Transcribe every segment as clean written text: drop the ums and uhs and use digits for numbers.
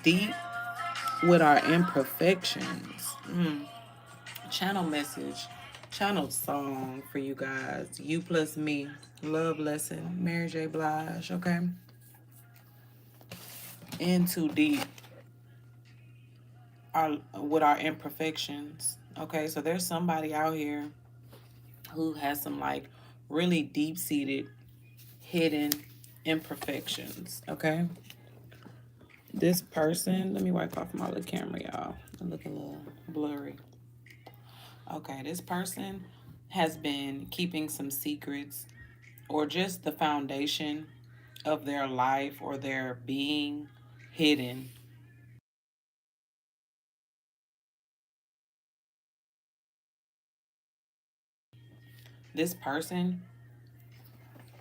deep with our imperfections. Channel message, channel song for you guys. You plus me, love lesson, Mary J. Blige. Okay, in too deep our with our imperfections. Okay, so there's somebody out here who has some like really deep seated hidden imperfections. Okay, this person, let me wipe off my little camera, y'all. I look a little blurry. Okay, this person has been keeping some secrets or just the foundation of their life or their being hidden. This person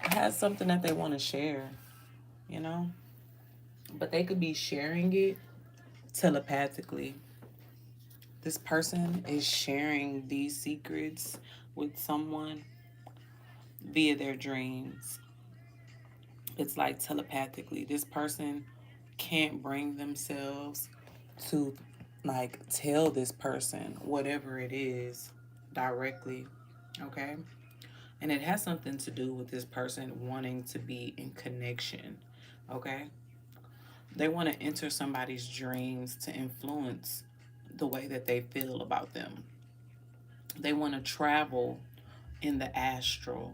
has something that they want to share, you know, but they could be sharing it telepathically. This person is sharing these secrets with someone via their dreams. It's like telepathically. This person can't bring themselves to like tell this person whatever it is directly. Okay. And it has something to do with this person wanting to be in connection. Okay. They want to enter somebody's dreams to influence the way that they feel about them. They want to travel in the astral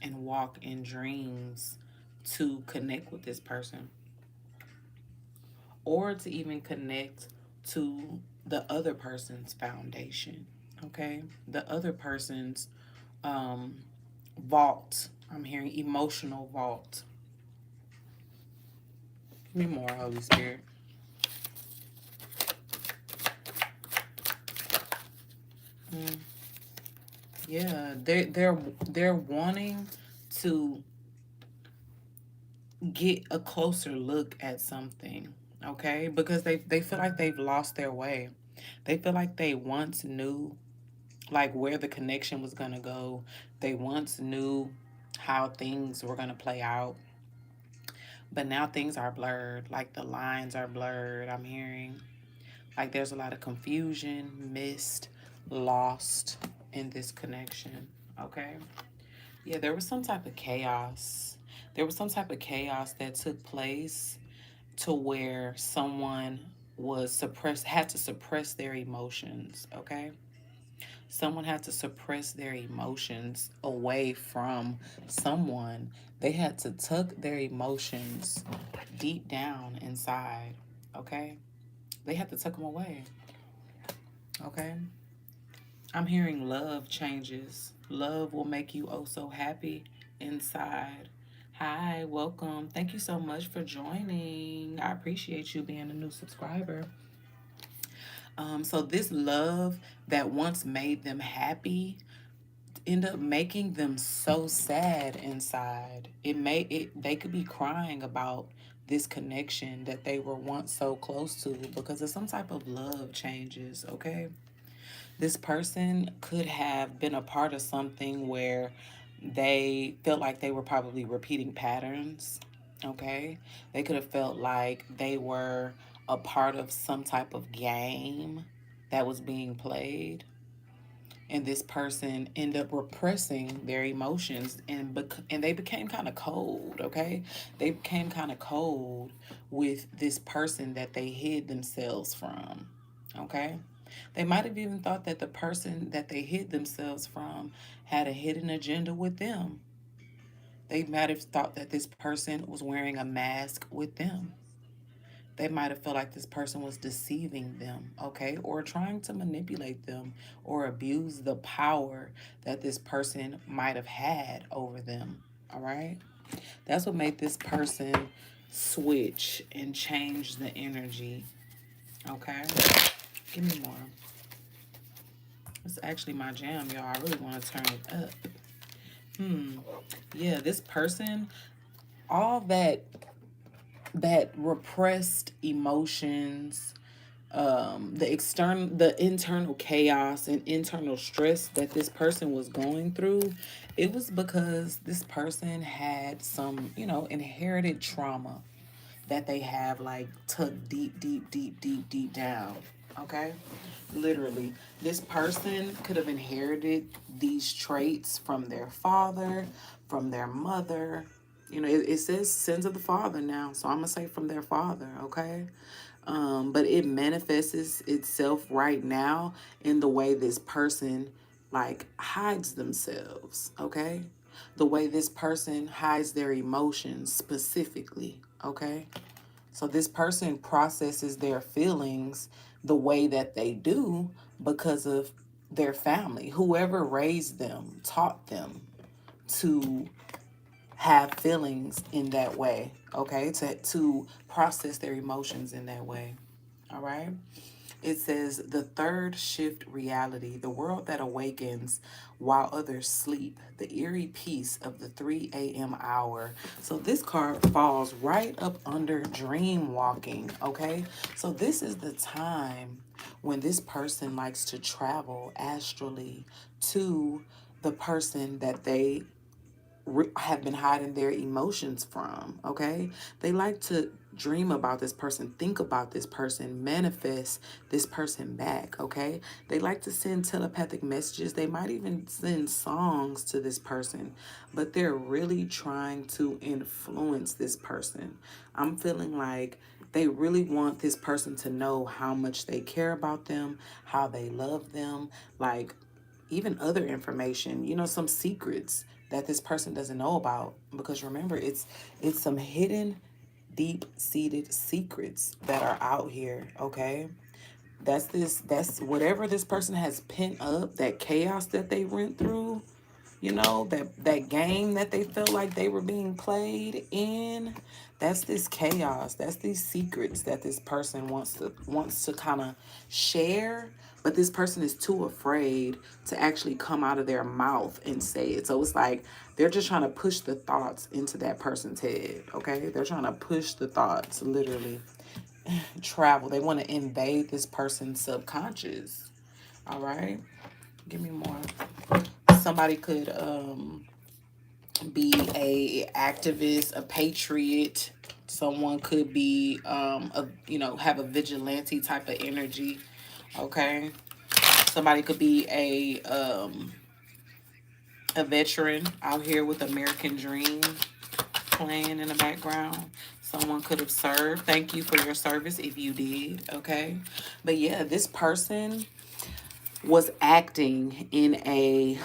and walk in dreams to connect with this person or to even connect to the other person's foundation. Okay, the other person's um, vault. I'm hearing emotional vault. Give me more, Holy Spirit. Mm, yeah, they're wanting to get a closer look at something, okay? Because they feel like they've lost their way. They feel like they once knew like where the connection was gonna go. They once knew how things were gonna play out. But now things are blurred. Like the lines are blurred. I'm hearing like there's a lot of confusion, missed, lost in this connection. Okay. Yeah, there was some type of chaos. There was some type of chaos that took place to where someone was suppressed, had to suppress their emotions. Okay. Someone had to suppress their emotions away from someone. They had to tuck their emotions deep down inside. Okay. They had to tuck them away. Okay. I'm hearing love changes. Love will make you oh so happy inside. Hi, welcome. Thank you so much for joining. I appreciate you being a new subscriber. So this love that once made them happy end up making them so sad inside. They could be crying about this connection that they were once so close to because of some type of love changes, okay? This person could have been a part of something where they felt like they were probably repeating patterns, okay? They could have felt like they were a part of some type of game that was being played, and this person ended up repressing their emotions and they became kind of cold. Okay, they became kind of cold with this person that they hid themselves from. Okay, they might have even thought that the person that they hid themselves from had a hidden agenda with them. They might have thought that this person was wearing a mask with them. They might have felt like this person was deceiving them, okay, or trying to manipulate them or abuse the power that this person might have had over them, all right? That's what made this person switch and change the energy, okay? Give me more. It's actually my jam, y'all. I really want to turn it up. Yeah, this person, all that repressed emotions, the internal chaos and internal stress that this person was going through, it was because this person had some, inherited trauma. that they have like tucked deep, deep, deep, deep, deep down. Okay? Literally. This person could have inherited these traits from their father, from their mother. You know, it says sins of the father now. So I'm going to say from their father, okay? But it manifests itself right now in the way this person like hides themselves, okay? The way this person hides their emotions specifically, okay? So this person processes their feelings the way that they do because of their family. Whoever raised them, taught them to have feelings in that way, okay? To process their emotions in that way. All right? It says the third shift reality, the world that awakens while others sleep, the eerie peace of the 3 a.m. hour. So this card falls right up under dream walking, okay? So this is the time when this person likes to travel astrally to the person that they have been hiding their emotions from, okay? They like to dream about this person, think about this person, manifest this person back, okay? They like to send telepathic messages. They might even send songs to this person, but they're really trying to influence this person. I'm feeling like they really want this person to know how much they care about them, how they love them, like even other information, you know, some secrets that this person doesn't know about. Because remember, it's some hidden, deep-seated secrets that are out here, okay? That's whatever this person has pent up, that chaos that they went through, you know, that game that they felt like they were being played in. That's this chaos, that's these secrets that this person wants to kind of share, but this person is too afraid to actually come out of their mouth and say it. So it's like they're just trying to push the thoughts into that person's head, okay? They're trying to push the thoughts, literally. Travel, they want to invade this person's subconscious. All right, give me more. Somebody could be a activist, a patriot. Someone could be have a vigilante type of energy. Okay. Somebody could be a veteran out here with American Dream playing in the background. Someone could have served. Thank you for your service if you did. Okay. But yeah, this person was acting in a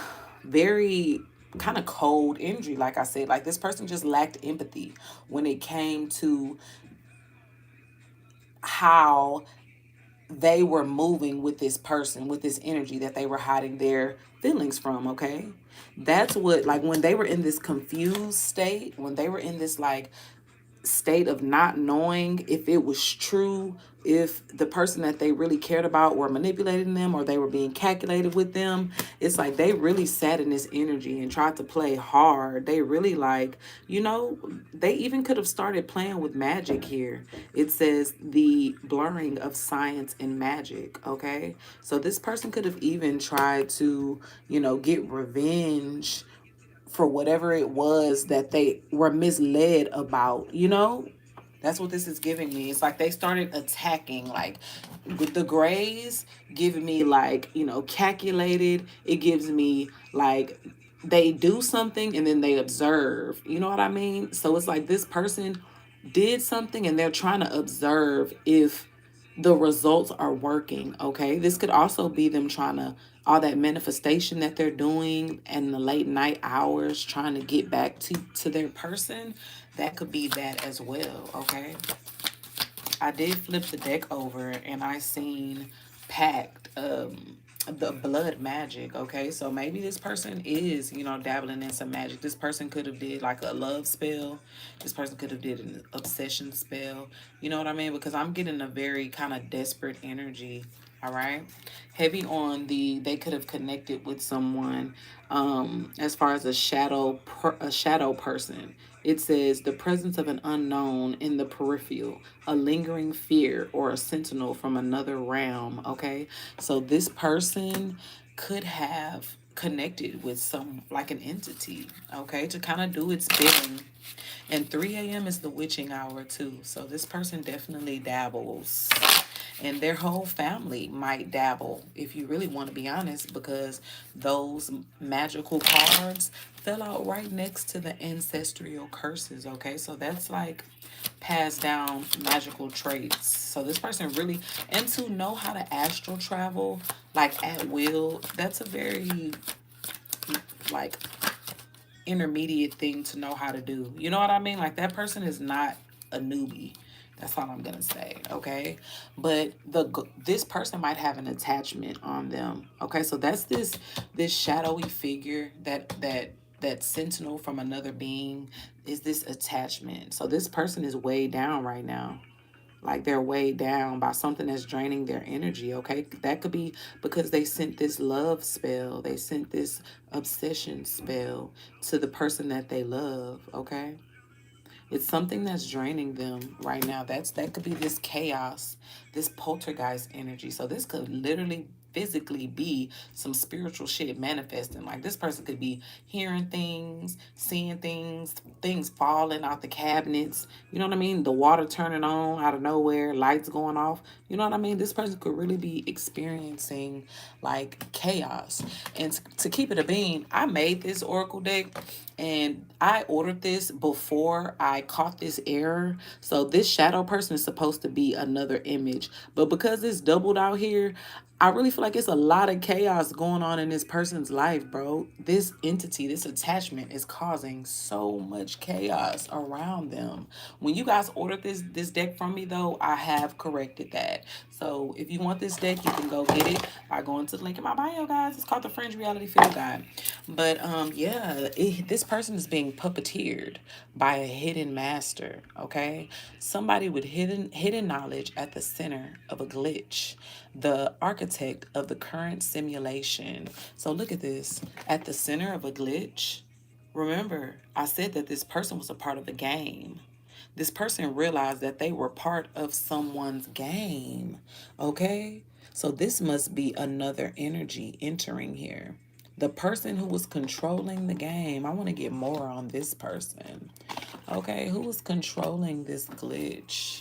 very kind of cold energy. Like I said, like this person just lacked empathy when it came to how they were moving with this person, with this energy that they were hiding their feelings from, okay? That's what, like, when they were in this confused state, when they were in this like state of not knowing if it was true, if the person that they really cared about were manipulating them or they were being calculated with them. It's like they really sat in this energy and tried to play hard. They really like, you know, they even could have started playing with magic here. It says the blurring of science and magic, okay? So this person could have even tried to, you know, get revenge for whatever it was that they were misled about, you know? That's what this is giving me. It's like they started attacking, like with the grays, giving me like, you know, calculated. It gives me like they do something and then they observe. You know what I mean? So it's like this person did something and they're trying to observe if the results are working, okay? This could also be them trying to, all that manifestation that they're doing and the late night hours trying to get back to their person. That could be that as well, okay? I did flip the deck over and I seen packed the blood magic, okay? So maybe this person is, you know, dabbling in some magic. This person could have did like a love spell. This person could have did an obsession spell. You know what I mean? Because I'm getting a very kind of desperate energy. All right. Heavy on the they could have connected with someone as far as a shadow person. It says the presence of an unknown in the peripheral, a lingering fear or a sentinel from another realm, okay? So this person could have connected with some, like an entity, okay, to kind of do its bidding. And 3 a.m. is the witching hour too. So this person definitely dabbles. And their whole family might dabble, if you really want to be honest, because those magical cards fell out right next to the ancestral curses, okay? So that's like passed down magical traits. So this person really, and to know how to astral travel, like at will, that's a very, like, intermediate thing to know how to do. You know what I mean? Like, that person is not a newbie. That's all I'm gonna say, okay? But this person might have an attachment on them, okay? So that's this shadowy figure, that sentinel from another being, is this attachment. So this person is way down right now, like they're weighed down by something that's draining their energy, okay? That could be because they sent this love spell, they sent this obsession spell to the person that they love, okay? It's something that's draining them right now. That could be this chaos, this poltergeist energy. So this could literally physically be some spiritual shit manifesting. Like, this person could be hearing things, seeing things, things falling out the cabinets. You know what I mean? The water turning on out of nowhere, lights going off. You know what I mean? This person could really be experiencing like chaos. And to keep it a bean, I made this oracle deck and I ordered this before I caught this error. So this shadow person is supposed to be another image. But because it's doubled out here, I really feel like it's a lot of chaos going on in this person's life, bro. This entity, this attachment is causing so much chaos around them. When you guys ordered this deck from me, though, I have corrected that. So if you want this deck, you can go get it by going to the link in my bio, guys. It's called the Fringe Reality Field Guide. But yeah, this person is being puppeteered by a hidden master, okay? Somebody with hidden knowledge at the center of a glitch, the architect of the current simulation. So look at this. At the center of a glitch, remember, I said that this person was a part of the game. This person realized that they were part of someone's game, okay? So this must be another energy entering here. The person who was controlling the game. I want to get more on this person. Okay, who was controlling this glitch?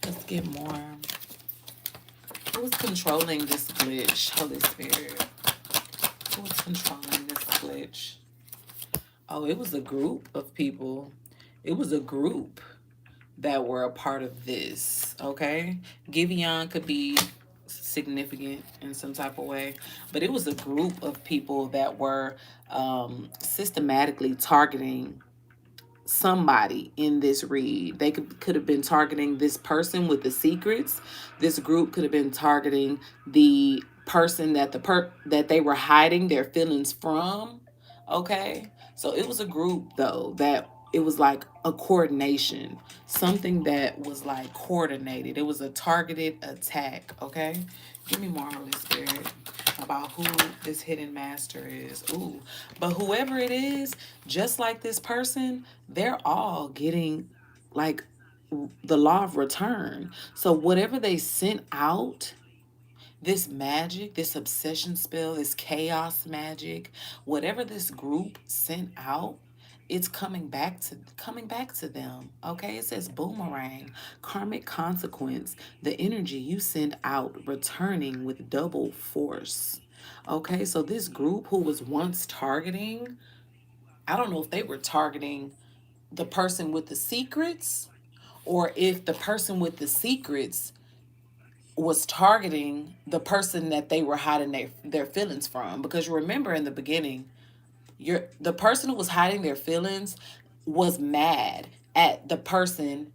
Let's get more. Who was controlling this glitch? Holy Spirit. Who was controlling this glitch? Oh, it was a group of people. It was a group that were a part of this, okay? Giveon could be significant in some type of way, but it was a group of people that were systematically targeting somebody in this read. They could have been targeting this person with the secrets. This group could have been targeting the person that that they were hiding their feelings from. Okay? So it was a group though that it was like a coordination, something that was like coordinated. It was a targeted attack, okay? Give me more, Holy Spirit, about who this hidden master is. Ooh, but whoever it is, just like this person, they're all getting like the law of return. So whatever they sent out, this magic, this obsession spell, this chaos magic, whatever this group sent out, it's coming back to them. Okay, it says boomerang, karmic consequence, the energy you send out returning with double force. Okay, so this group who was once targeting, I don't know if they were targeting the person with the secrets, or if the person with the secrets was targeting the person that they were hiding their feelings from. Because you remember in the beginning, the person who was hiding their feelings was mad at the person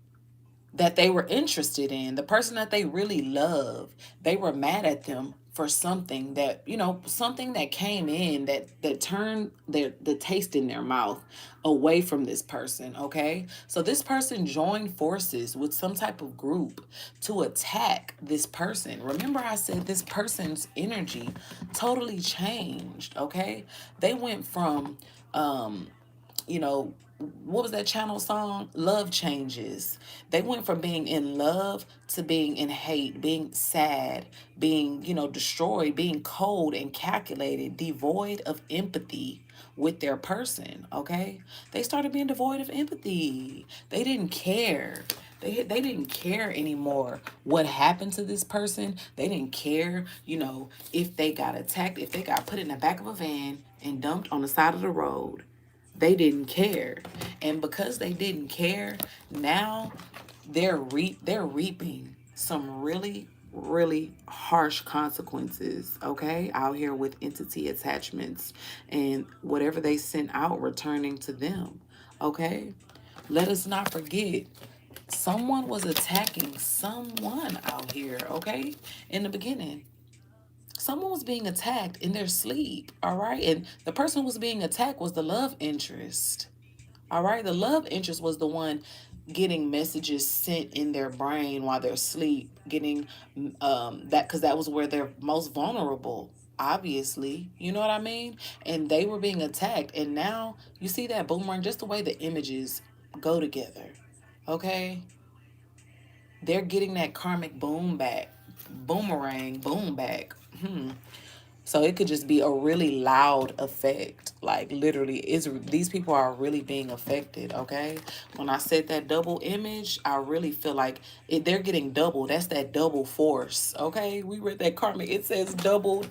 that they were interested in, the person that they really love. They were mad at them for something that, something that came in that turned the taste in their mouth away from this person, okay? So this person joined forces with some type of group to attack this person. Remember I said this person's energy totally changed, okay? They went from you know, what was that channel song? Love Changes. They went from being in love to being in hate, being sad, being, destroyed, being cold and calculated, devoid of empathy with their person, okay? They started being devoid of empathy. They didn't care. They didn't care anymore what happened to this person. They didn't care, if they got attacked, if they got put in the back of a van and dumped on the side of the road. They didn't care. And because they didn't care, now they're reaping some really really harsh consequences, okay, out here with entity attachments and whatever they sent out returning to them, okay? Let us not forget, someone was attacking someone out here, okay? In the beginning, someone was being attacked in their sleep, all right? And the person who was being attacked was the love interest, all right? The love interest was the one getting messages sent in their brain while they're asleep, getting that, because that was where they're most vulnerable, obviously. You know what I mean? And they were being attacked. And now you see that boomerang, just the way the images go together, okay? They're getting that karmic boom back, boomerang, boom back. So it could just be a really loud effect. Like literally, these people are really being affected, okay? When I said that double image, I really feel like they're getting double. That's that double force, okay? We read that karmic. It says doubled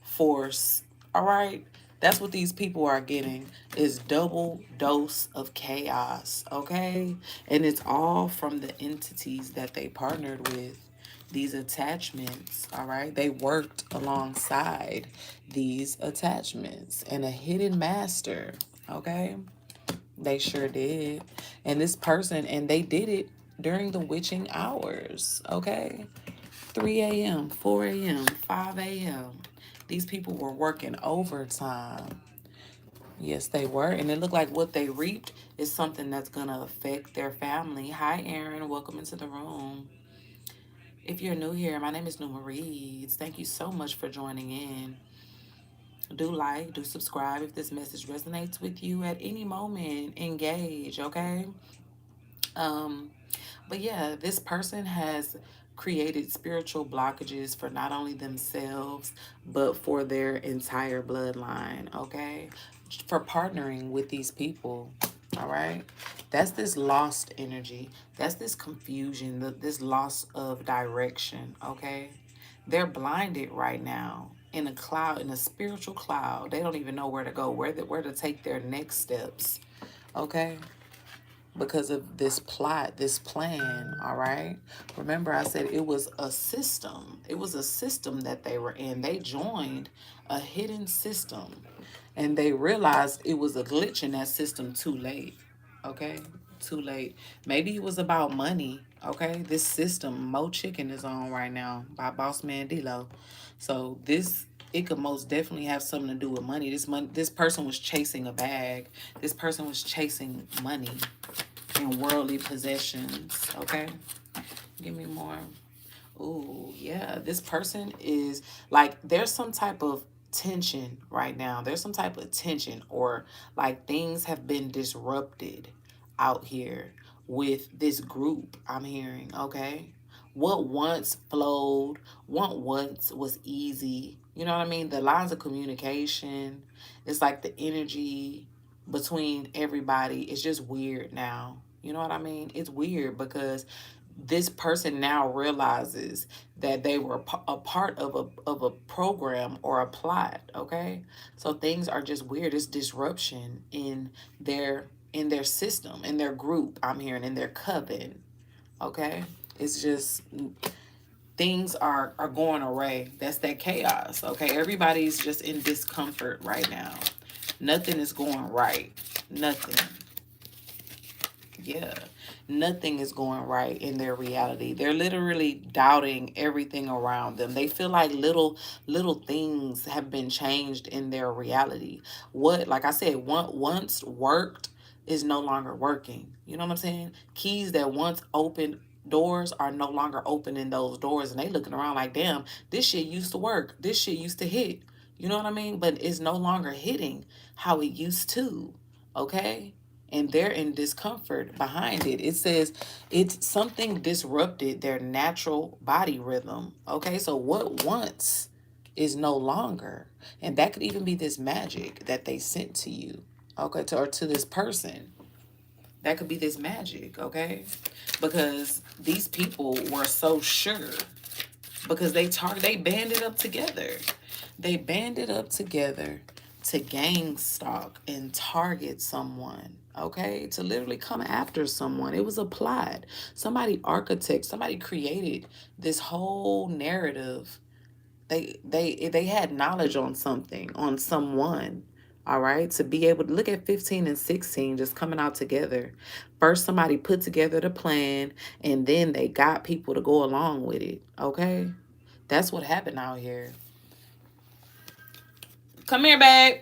force, all right? That's what these people are getting, is double dose of chaos, okay? And it's all from the entities that they partnered with, these attachments, all right? They worked alongside these attachments and a hidden master, okay? They sure did. And this person, and they did it during the witching hours, okay? 3 a.m., 4 a.m., 5 a.m. These people were working overtime. Yes, they were. And it looked like what they reaped is something that's going to affect their family. Hi, Aaron. Welcome into the room. If you're new here, my name is Neuma Reads. Thank you so much for joining in. Do like, do subscribe if this message resonates with you at any moment. Engage, okay? Um, but yeah, this person has created spiritual blockages for not only themselves, but for their entire bloodline, okay? For partnering with these people, all right? That's this lost energy. That's this confusion, this loss of direction, okay? They're blinded right now in a cloud, in a spiritual cloud. They don't even know where to go, where to take their next steps, okay? Because of this plot, this plan, all right? Remember, I said it was a system. It was a system that they were in. They joined a hidden system and they realized it was a glitch in that system too late, okay? Too late. Maybe it was about money, okay? This system, Mo Chicken is on right now by Boss Man D-Lo. So it could most definitely have something to do with money. This person was chasing a bag. This person was chasing money and worldly possessions, okay? Give me more. Ooh, yeah. This person is like, there's some type of tension right now. There's some type of tension, or like things have been disrupted out here with this group I'm hearing, okay? What once flowed, what once was easy, you know what I mean? The lines of communication, it's like the energy between everybody is just weird now. You know what I mean? It's weird because this person now realizes that they were a part of a program or a plot, okay? So things are just weird. It's disruption in their system, in their group, I'm hearing, in their coven, okay? It's just things are going awry. That's that chaos, okay? Everybody's just in discomfort right now. Nothing is going right. Nothing. Yeah, nothing is going right in their reality. They're literally doubting everything around them. They feel like little things have been changed in their reality. What, like I said, once worked is no longer working. You know what I'm saying? Keys that once opened doors are no longer opening those doors, and they looking around like, damn, this shit used to work. This shit used to hit. You know what I mean? But it's no longer hitting how it used to. Okay? and they're in discomfort behind it. It says it's something disrupted their natural body rhythm. Okay, so what once is no longer, and that could even be this magic that they sent to you, okay, or to this person. That could be this magic, okay, because these people were so sure, because they banded up together. They banded up together to gang stalk and target someone, okay? To literally come after someone. It was a plot. Somebody created this whole narrative. They had knowledge on something, on someone. All right, to be able to look at 15 and 16 just coming out together. First, somebody put together the plan, and then they got people to go along with it. Okay, that's what happened out here. Come here, babe.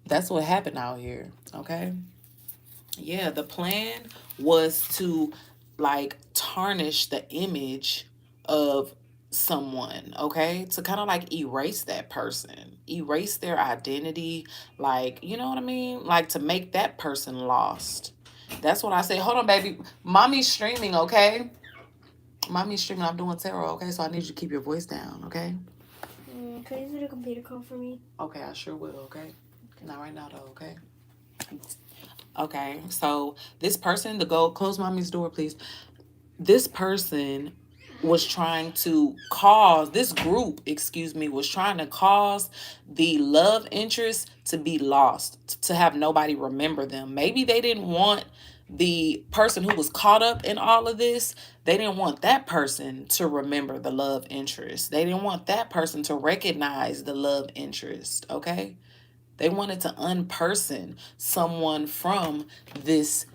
That's what happened out here. Okay. Yeah, the plan was to like tarnish the image of someone, okay? To kind of like erase that person, erase their identity, like, you know what I mean? Like to make that person lost. That's what I say. Hold on, baby. Mommy's streaming, okay? Mommy's streaming. I'm doing tarot, okay? So I need you to keep your voice down, okay? Can you do a computer call for me? Okay, I sure will, okay? Not right now, though, okay? Okay, so this person, the go close mommy's door, please. This person was trying to cause this group, excuse me, was trying to cause the love interest to be lost, to have nobody remember them. Maybe they didn't want the person who was caught up in all of this, they didn't want that person to remember the love interest. They didn't want that person to recognize the love interest, okay? They wanted to unperson someone from this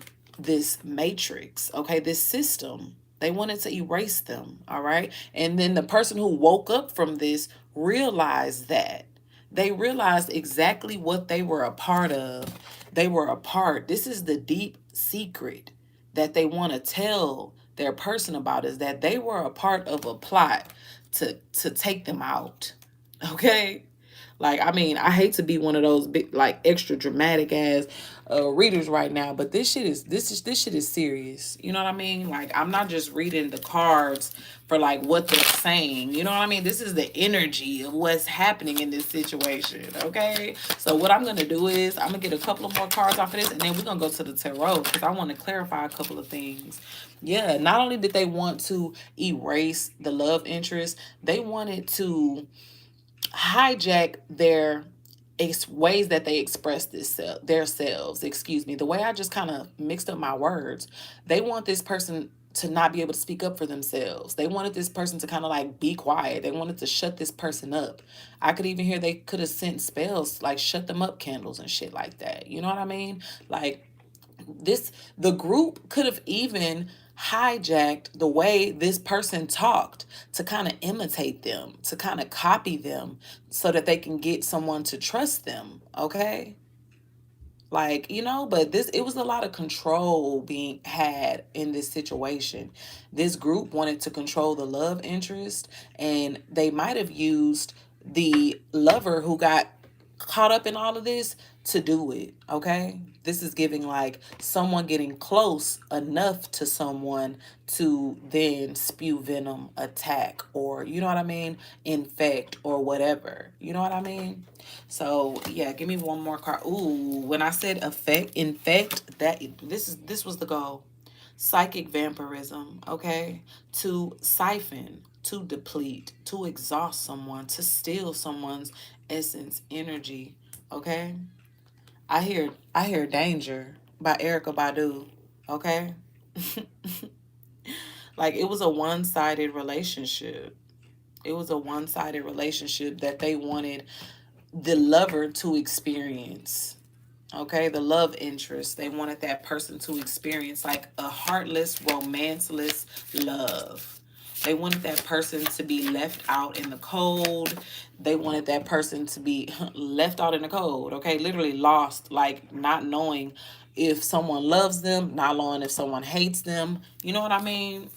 matrix, okay, this system. They wanted to erase them, all right? And then the person who woke up from this realized that. They realized exactly what they were a part of. They were a part. This is the deep secret that they want to tell their person about, is that they were a part of a plot to take them out. Okay? Like, I mean, I hate to be one of those big, like, extra dramatic ass readers right now, but this shit is serious. You know what I mean? Like, I'm not just reading the cards for like what they're saying. You know what I mean? This is the energy of what's happening in this situation. Okay. So what I'm gonna do is I'm gonna get a couple of more cards off of this, and then we're gonna go to the tarot because I want to clarify a couple of things. Yeah. Not only did they want to erase the love interest, they wanted to hijack their ways that they express their selves, excuse me, the way I just kind of mixed up my words. They want this person to not be able to speak up for themselves. They wanted this person to kind of like be quiet. They wanted to shut this person up. I could even hear they could have sent spells like shut them up candles and shit like that. You know what I mean? Like, the group could have even hijacked the way this person talked to kind of imitate them, to kind of copy them, so that they can get someone to trust them, okay? Like, you know, but this, it was a lot of control being had in this situation. This group wanted to control the love interest, and they might have used the lover who got caught up in all of this to do it, okay? This is giving like someone getting close enough to someone to then spew venom, attack, or, you know what I mean, infect or whatever. You know what I mean? So yeah, give me one more card. Ooh, when I said infect, this was the goal. Psychic vampirism, okay? To siphon, to deplete, to exhaust someone, to steal someone's essence, energy, okay? I hear Danger by Erica Badu, okay? Like, it was a one-sided relationship. It was a one-sided relationship that they wanted the lover to experience. Okay, the love interest. They wanted that person to experience like a heartless, romanceless love. They wanted that person to be left out in the cold. They wanted that person to be left out in the cold. Okay, literally lost, like not knowing if someone loves them, not knowing if someone hates them. You know what I mean?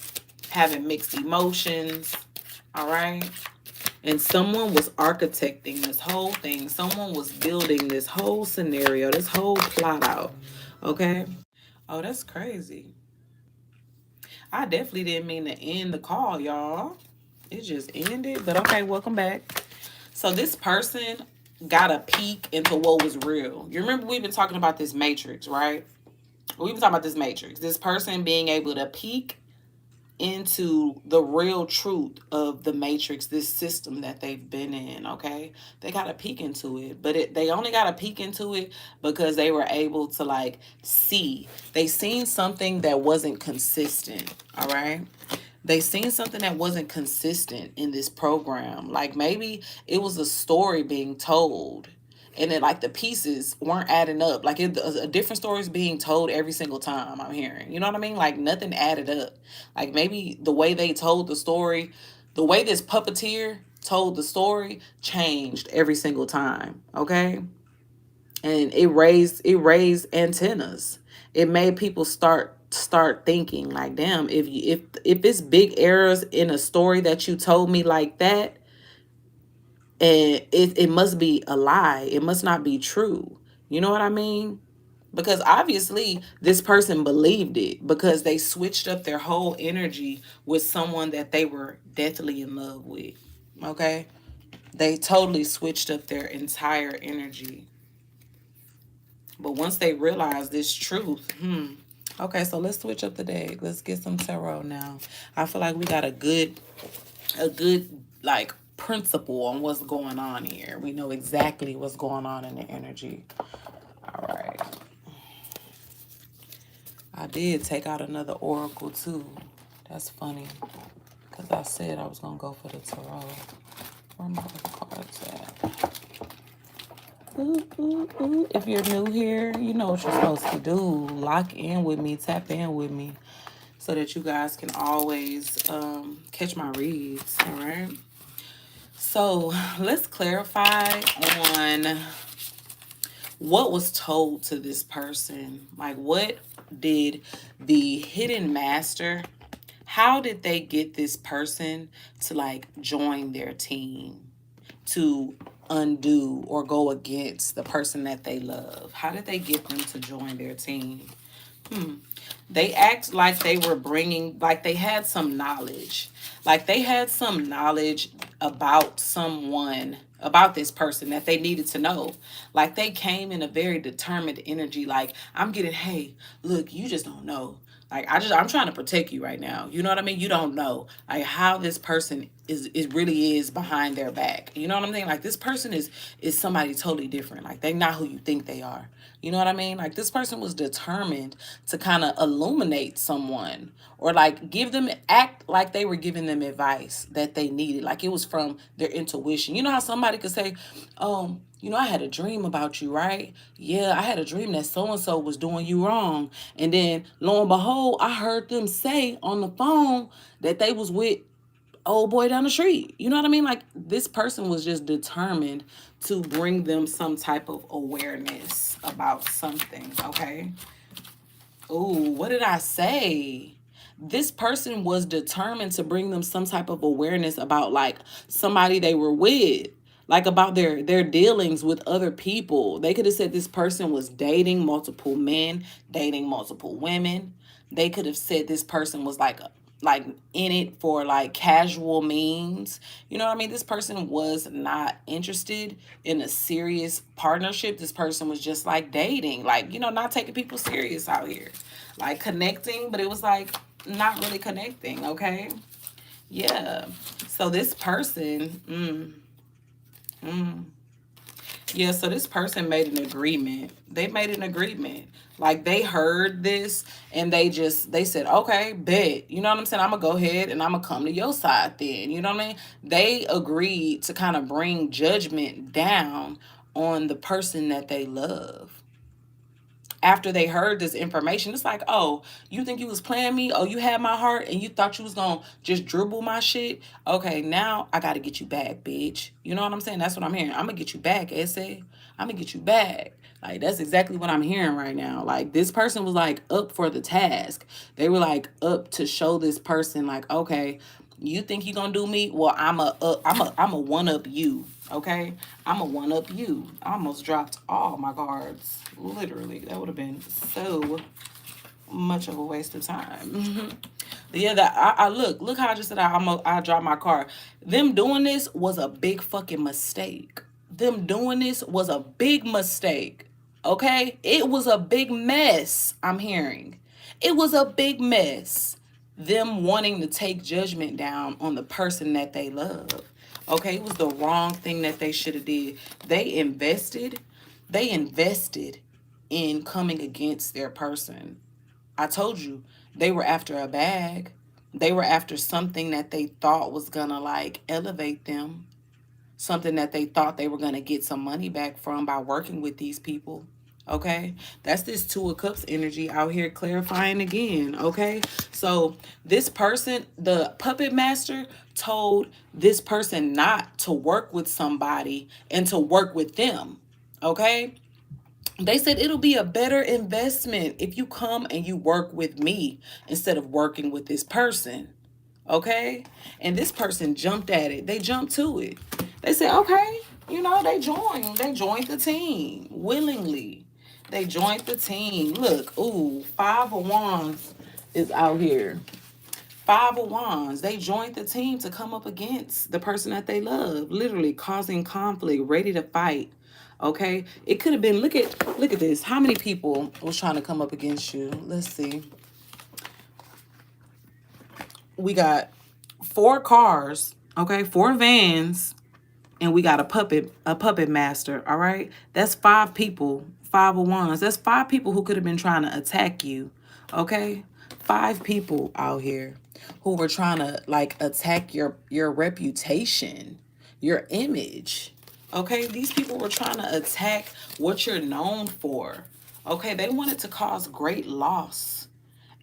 Having mixed emotions. All right. And someone was architecting this whole thing. Someone was building this whole scenario, this whole plot out. Okay. Oh, that's crazy. I definitely didn't mean to end the call, y'all. It just ended. But okay, welcome back. So this person got a peek into what was real. You remember we've been talking about this matrix, right? We've been talking about this matrix. This person being able to peek into the real truth of the matrix, this system that they've been in. Okay, they got to peek into it, but they only got to peek into it because they were able to like see, they seen something that wasn't consistent. All right, they seen something that wasn't consistent in this program. Like maybe it was a story being told, and then like the pieces weren't adding up. Like a different story is being told every single time I'm hearing. You know what I mean? Like nothing added up. Like maybe the way they told the story, the way this puppeteer told the story changed every single time. Okay, and it raised antennas. It made people start thinking like, damn, if it's big errors in a story that you told me like that, and it must be a lie. It must not be true. You know what I mean? Because obviously this person believed it because they switched up their whole energy with someone that they were deathly in love with. Okay? They totally switched up their entire energy. But once they realized this truth, okay, so let's switch up the deck. Let's get some tarot now. I feel like we got a good like principle on what's going on here. We know exactly what's going on in the energy. All right. I did take out another oracle too. That's funny. Because I said I was going to go for the tarot. Where my other cards at? Ooh, ooh, ooh. If you're new here, you know what you're supposed to do. Lock in with me, tap in with me, so that you guys can always catch my reads. All right. So let's clarify on what was told to this person. Like, what did the hidden master, how did they get this person to like join their team, to undo or go against the person that they love? How did they get them to join their team? They act like they were bringing, like they had some knowledge. Like they had some knowledge about someone, about this person that they needed to know. Like they came in a very determined energy. Like, I'm getting, hey, look, you just don't know. Like I'm trying to protect you right now. You know what I mean? You don't know like how this person is really is behind their back. You know what I'm saying? Like this person is somebody totally different. Like they're not who you think they are. You know what I mean? Like this person was determined to kind of illuminate someone, or like give them, act like they were giving them advice that they needed. Like it was from their intuition. You know how somebody could say, I had a dream about you, right? Yeah, I had a dream that so and so was doing you wrong. And then lo and behold, I heard them say on the phone that they was with old boy down the street. You know what I mean? Like this person was just determined to bring them some type of awareness about something, okay? Ooh, what did I say? This person was determined to bring them some type of awareness about like somebody they were with, like about their dealings with other people. They could have said this person was dating multiple men, dating multiple women. They could have said this person was like in it for like casual means. You know what I mean? This person was not interested in a serious partnership. This person was just like dating, like, not taking people serious out here. Like connecting, but it was like not really connecting, okay? Yeah. So this person, yeah, so this person made an agreement. They made an agreement. Like they heard this and they said, okay, bet. You know what I'm saying? I'm gonna go ahead and I'm gonna come to your side then. You know what I mean? They agreed to kind of bring judgment down on the person that they love. After they heard this information, it's like, oh, you think you was playing me? Oh, you had my heart and you thought you was gonna just dribble my shit? Okay, now I gotta get you back, bitch. You know what I'm saying? That's what I'm hearing. I'm gonna get you back, Essay. I'm gonna get you back. Like, that's exactly what I'm hearing right now. Like, this person was like up for the task. They were like up to show this person, like, okay, you think you gonna do me? Well, I'm a one up you. Okay, I'm a one up you. I almost dropped all my cards. Literally, that would have been so much of a waste of time. Yeah, that I look how I just said I dropped my car. Them doing this was a big fucking mistake. Them doing this was a big mistake. Okay? It was a big mess, I'm hearing. It was a big mess. Them wanting to take judgment down on the person that they love. Okay? It was the wrong thing that they should have did. They invested in coming against their person. I told you, they were after a bag. They were after something that they thought was gonna like elevate them, something that they thought they were gonna get some money back from by working with these people. Okay, that's this Two of Cups energy out here clarifying again. Okay, so this person, the puppet master, told this person not to work with somebody and to work with them. Okay, they said it'll be a better investment if you come and you work with me instead of working with this person. Okay? And this person jumped at it. They jumped to it. They said, okay, they joined. They joined the team willingly. They joined the team. Look, ooh, 5 of Wands is out here. 5 of Wands. They joined the team to come up against the person that they love, literally causing conflict, ready to fight. Okay, it could have been. Look at this. How many people was trying to come up against you? Let's see. We got 4 cars. Okay, 4 vans, and we got a puppet master. All right, that's 5 people. 5 of Wands. That's 5 people who could have been trying to attack you. Okay, 5 people out here who were trying to like attack your reputation, your image. Okay, these people were trying to attack what you're known for. Okay, they wanted to cause great loss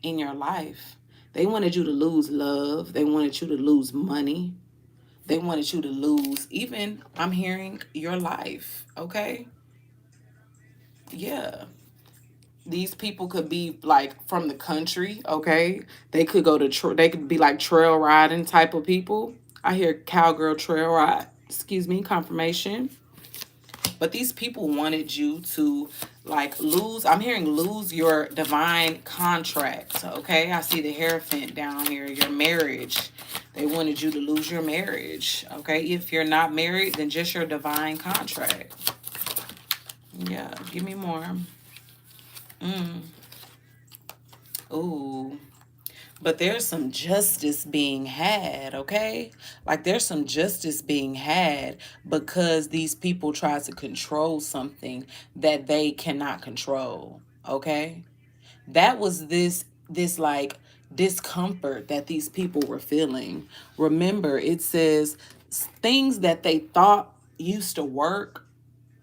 in your life. They wanted you to lose love. They wanted you to lose money. They wanted you to lose, even, I'm hearing, your life. Okay? Yeah. These people could be like from the country. Okay? They could they could be like trail riding type of people. I hear cowgirl trail ride. Excuse me, confirmation. But these people wanted you to like lose, I'm hearing lose your divine contract. Okay, I see the Hierophant down here, your marriage. They wanted you to lose your marriage. Okay, if you're not married, then just your divine contract. Yeah, give me more. Ooh. But there's some justice being had, okay? Like there's some justice being had because these people try to control something that they cannot control, okay? That was this like discomfort that these people were feeling. Remember, it says things that they thought used to work,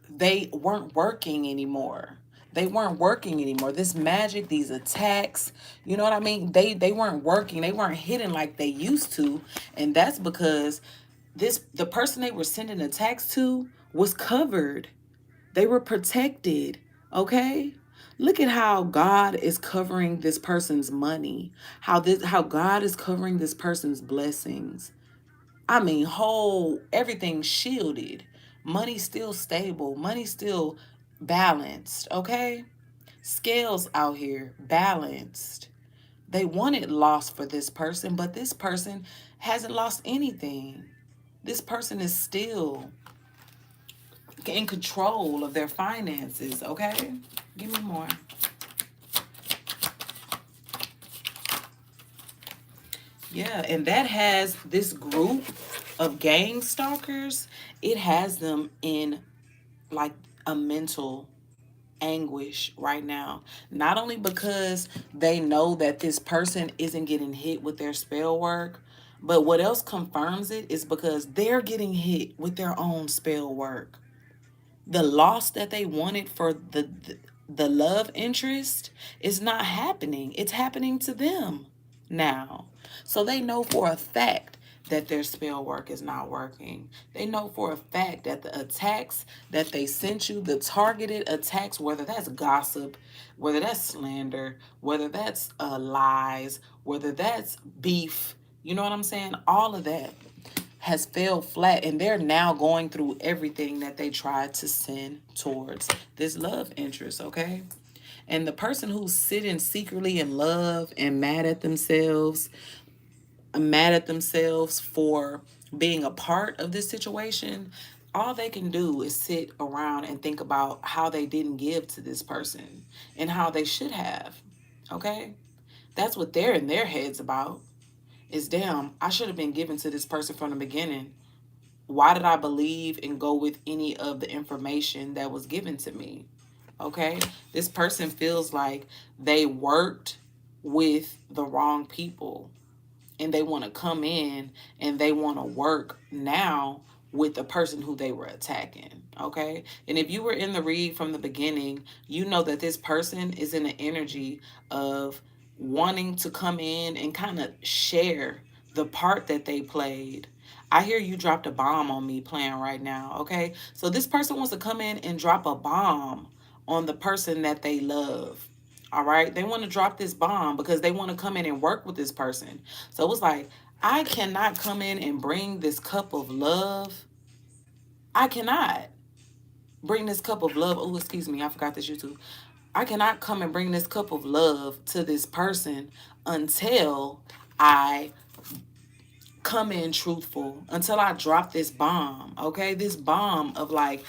they weren't working anymore. They weren't working anymore. This magic, these attacks, you know what I mean? They weren't working. They weren't hitting like they used to. And that's because the person they were sending attacks to was covered. They were protected. Okay? Look at how God is covering this person's money. How God is covering this person's blessings. I mean, whole everything shielded. Money still stable. Money still balanced. Okay? Scales out here balanced. They wanted loss for this person, but this person hasn't lost anything. This person is still in control of their finances. Okay? Give me more. Yeah, and that has this group of gang stalkers, it has them in like a mental anguish right now. Not only because they know that this person isn't getting hit with their spell work, but what else confirms it is because they're getting hit with their own spell work. The loss that they wanted for the love interest is not happening. It's happening to them now. So they know for a fact that their spell work is not working. They know for a fact that the attacks that they sent you, the targeted attacks, whether that's gossip, whether that's slander, whether that's lies, whether that's beef, you know what I'm saying? All of that has fell flat, and they're now going through everything that they tried to send towards this love interest, okay? And the person who's sitting secretly in love and mad at themselves for being a part of this situation, all they can do is sit around and think about how they didn't give to this person and how they should have. Okay? That's what they're in their heads about. Is damn, I should have been given to this person from the beginning. Why did I believe and go with any of the information that was given to me? Okay? This person feels like they worked with the wrong people, and they want to come in and they want to work now with the person who they were attacking. Okay. And if you were in the read from the beginning, you know that this person is in the energy of wanting to come in and kind of share the part that they played. I hear you dropped a bomb on me playing right now. Okay. So this person wants to come in and drop a bomb on the person that they love. All right. They want to drop this bomb because they want to come in and work with this person. So it was like, I cannot come in and bring this cup of love. I cannot bring this cup of love. Oh, excuse me. I forgot this YouTube. I cannot come and bring this cup of love to this person until I come in truthful, until I drop this bomb. Okay. This bomb of like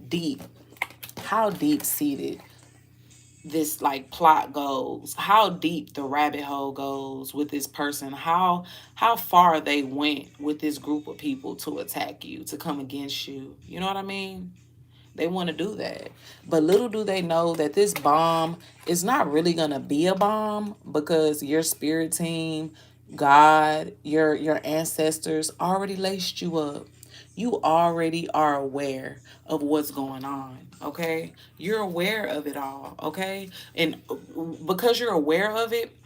deep, how deep seated this like plot goes, how deep the rabbit hole goes with this person, how far they went with this group of people to attack you, to come against you. You know what I mean? They want to do that. But little do they know that this bomb is not really going to be a bomb, because your spirit team, God, your ancestors already laced you up. You already are aware of what's going on, okay? You're aware of it all, okay? And because you're aware of it,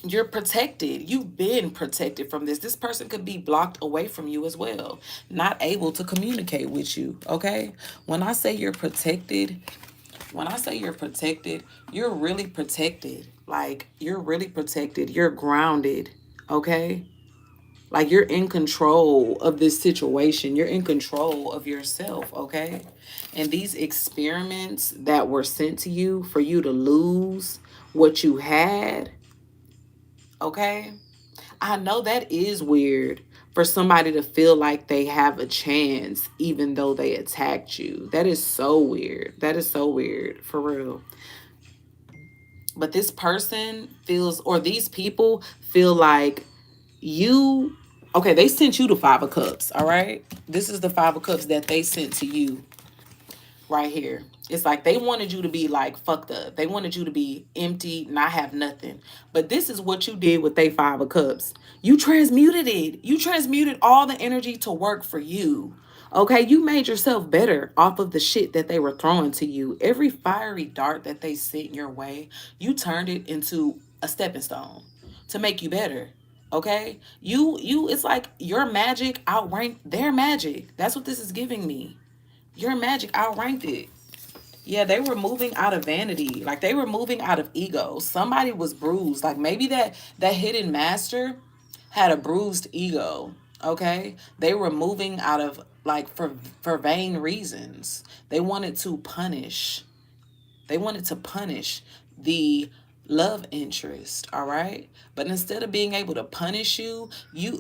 you're protected. You've been protected from this. This person could be blocked away from you as well, not able to communicate with you, okay? When I say you're protected, you're really protected. Like, you're really protected. You're grounded, okay? Like, you're in control of this situation. You're in control of yourself, okay? And these experiments that were sent to you for you to lose what you had, okay? I know that is weird for somebody to feel like they have a chance even though they attacked you. That is so weird. That is so weird, for real. But this person feels, or these people feel like you, okay, they sent you the Five of Cups, all right? This is the Five of Cups that they sent to you right here. It's like they wanted you to be like fucked up. They wanted you to be empty, not have nothing. But this is what you did with they Five of Cups. You transmuted it. You transmuted all the energy to work for you. Okay, you made yourself better off of the shit that they were throwing to you. Every fiery dart that they sent your way, you turned it into a stepping stone to make you better. Okay? You it's like your magic outranked their magic. That's what this is giving me. Your magic outranked it. Yeah, they were moving out of vanity. Like, they were moving out of ego. Somebody was bruised. Like, maybe that hidden master had a bruised ego. Okay? They were moving out of, like, for vain reasons. They wanted to punish. They wanted to punish the love interest, all right? But instead of being able to punish you,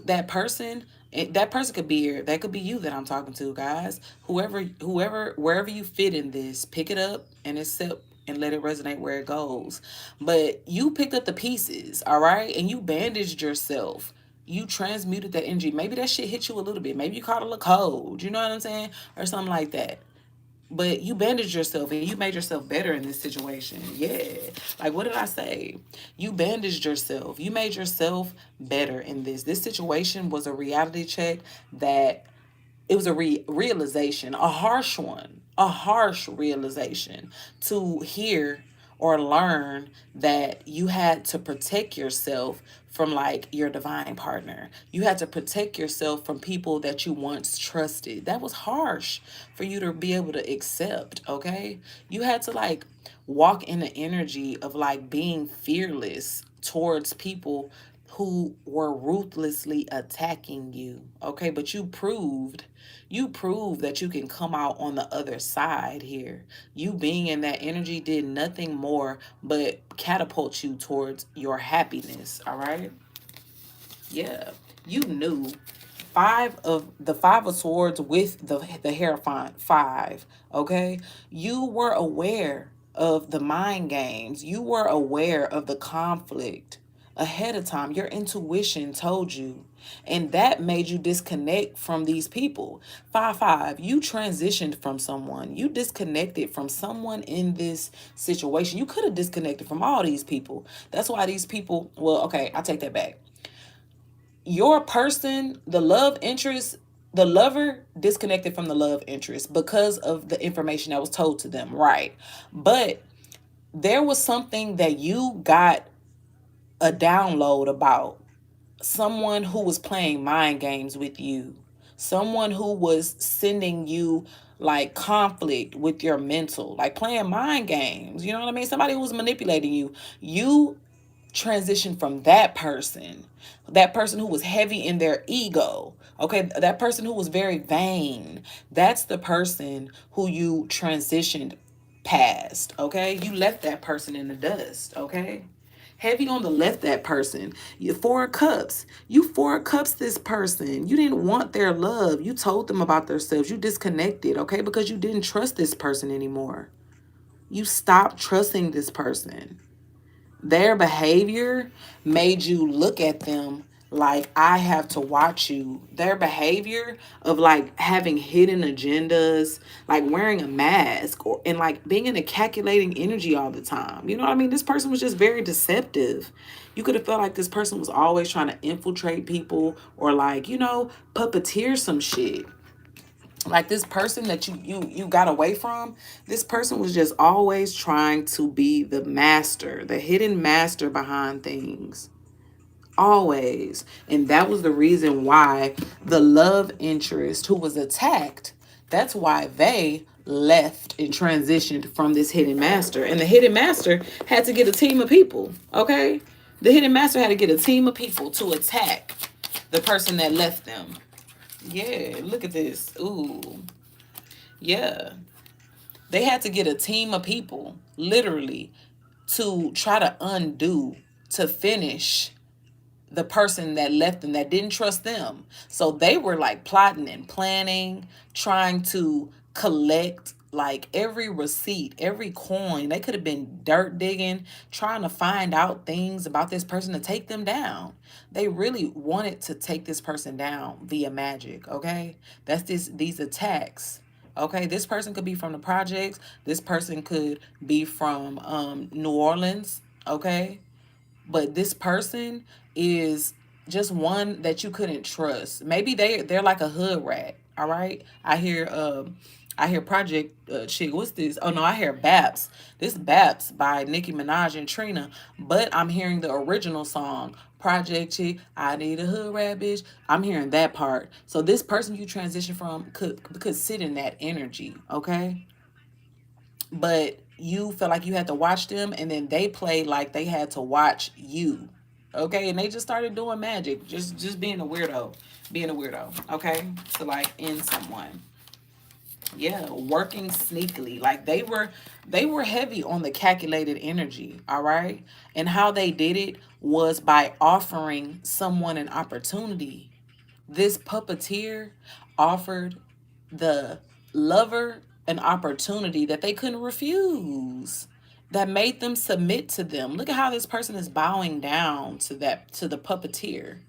that person could be here. That could be you that I'm talking to, guys. Whoever, wherever you fit in this, pick it up and accept and let it resonate where it goes. But you picked up the pieces, all right? And you bandaged yourself. You transmuted that energy. Maybe that shit hit you a little bit. Maybe you caught a little cold. You know what I'm saying? Or something like that. But you bandaged yourself and you made yourself better in this situation. Yeah. Like, what did I say? You bandaged yourself. You made yourself better in this. This situation was a reality check that it was a realization, a harsh one, a harsh realization to hear or learn that you had to protect yourself from like your divine partner. You had to protect yourself from people that you once trusted. That was harsh for you to be able to accept, okay? You had to like walk in the energy of like being fearless towards people who were ruthlessly attacking you. Okay, but you proved that you can come out on the other side here. You being in that energy did nothing more but catapult you towards your happiness. All right. Yeah, you knew five of swords with the Hierophant five. Okay, you were aware of the mind games. You were aware of the conflict ahead of time. Your intuition told you, and that made you disconnect from these people. Five, you transitioned from someone. You disconnected from someone in this situation. You could have disconnected from all these people. That's why these people. Well, okay, I take that back. Your person, the love interest, the lover disconnected from the love interest because of the information that was told to them, right? But there was something that you got a download about, someone who was playing mind games with you, someone who was sending you like conflict with your mental, like playing mind games. You know what I mean? Somebody who was manipulating you. You transition from that person who was heavy in their ego, okay, that person who was very vain. That's the person who you transitioned past. Okay, you left that person in the dust. Okay, heavy on the left that person. You four of cups, you four of cups this person. You didn't want their love. You told them about themselves. You disconnected, okay, because you didn't trust this person anymore. You stopped trusting this person. Their behavior made you look at them like, I have to watch you. Their behavior of like having hidden agendas, like wearing a mask, or and like being in a calculating energy all the time. You know what I mean? This person was just very deceptive. You could have felt like this person was always trying to infiltrate people, or like, puppeteer some shit. Like this person that you got away from, this person was just always trying to be the master, the hidden master behind things. Always. And that was the reason why the love interest who was attacked, that's why they left and transitioned from this hidden master. And the hidden master had to get a team of people. Okay, the hidden master had to get a team of people to attack the person that left them. Yeah, look at this. Ooh, yeah. They had to get a team of people, literally, to try to undo, to finish the person that left them, that didn't trust them. So they were like plotting and planning, trying to collect like every receipt, every coin. They could have been dirt digging, trying to find out things about this person to take them down. They really wanted to take this person down via magic, okay? That's these attacks. Okay, this person could be from the projects. This person could be from New Orleans. Okay, but this person is just one that you couldn't trust. Maybe they're like a hood rat. All right, I hear Project chick. What's this? Oh no, I hear Baps. This Baps by Nicki Minaj and Trina, but I'm hearing the original song. Project chick, I need a hood rat bitch. I'm hearing that part. So this person you transition from could sit in that energy, okay? But you felt like you had to watch them, and then they played like they had to watch you, okay? And they just started doing magic, just being a weirdo, okay, to like end someone. Yeah, working sneakily, like they were heavy on the calculated energy. All right, and how they did it was by offering someone an opportunity. This puppeteer offered the lover an opportunity that they couldn't refuse, that made them submit to them. Look at how this person is bowing down to the puppeteer.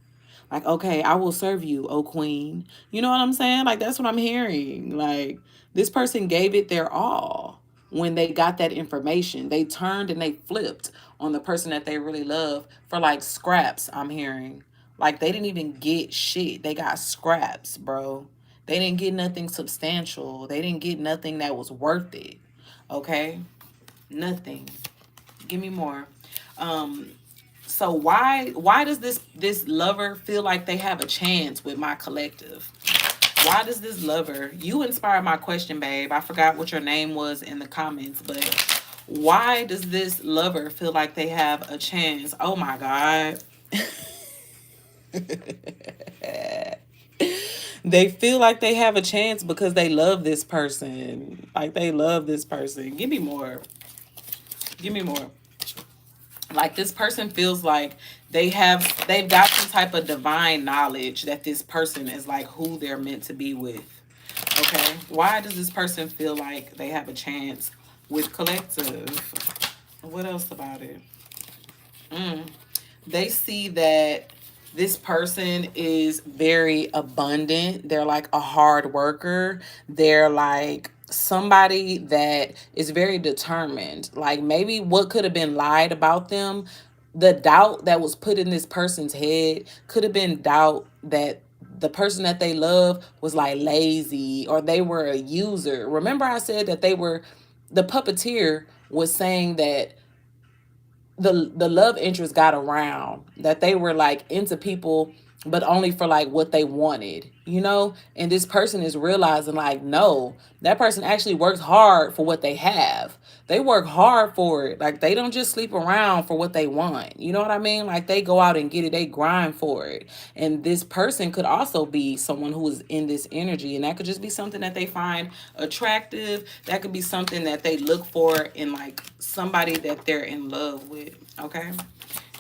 Like, okay, I will serve you, oh queen. You know what I'm saying? Like, that's what I'm hearing. Like, this person gave it their all when they got that information. They turned and they flipped on the person that they really love for like scraps, I'm hearing. Like, they didn't even get shit. They got scraps, bro. They didn't get nothing substantial. They didn't get nothing that was worth it. Okay? Nothing. Give me more. Um, so why does this lover feel like they have a chance with my collective? Why does this lover, you inspired my question, babe. I forgot what your name was in the comments, but why does this lover feel like they have a chance? Oh my God. They feel like they have a chance because they love this person. Like they love this person. Give me more. Give me more. Like this person feels like they've got some type of divine knowledge that this person is like who they're meant to be with. Okay? Why does this person feel like they have a chance with collective? What else about it? They see that this person is very abundant. They're like a hard worker. They're like somebody that is very determined. Like maybe what could have been lied about them, the doubt that was put in this person's head could have been doubt that the person that they love was like lazy or they were a user. Remember I said that the puppeteer was saying that the love interest got around that they were like into people but only for like what they wanted, you know? And this person is realizing like no, that person actually works hard for what they have. They work hard for it. Like they don't just sleep around for what they want. You know what I mean? Like they go out and get it. They grind for it. And this person could also be someone who is in this energy, and that could just be something that they find attractive. That could be something that they look for in like somebody that they're in love with. Okay?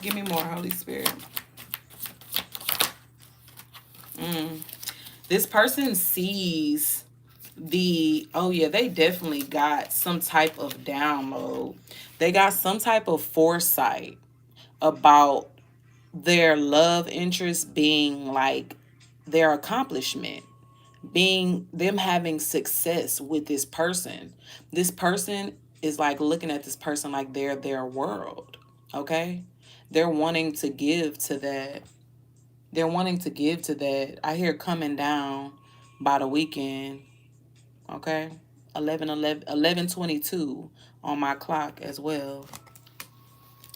Give me more, Holy Spirit. This person sees oh yeah, they definitely got some type of download. They got some type of foresight about their love interest being like their accomplishment, being them having success with this person. This person is like looking at this person like they're their world. Okay? They're wanting to give to that. They're wanting to give to that. I hear coming down by the weekend. Okay? 11:22 on my clock as well.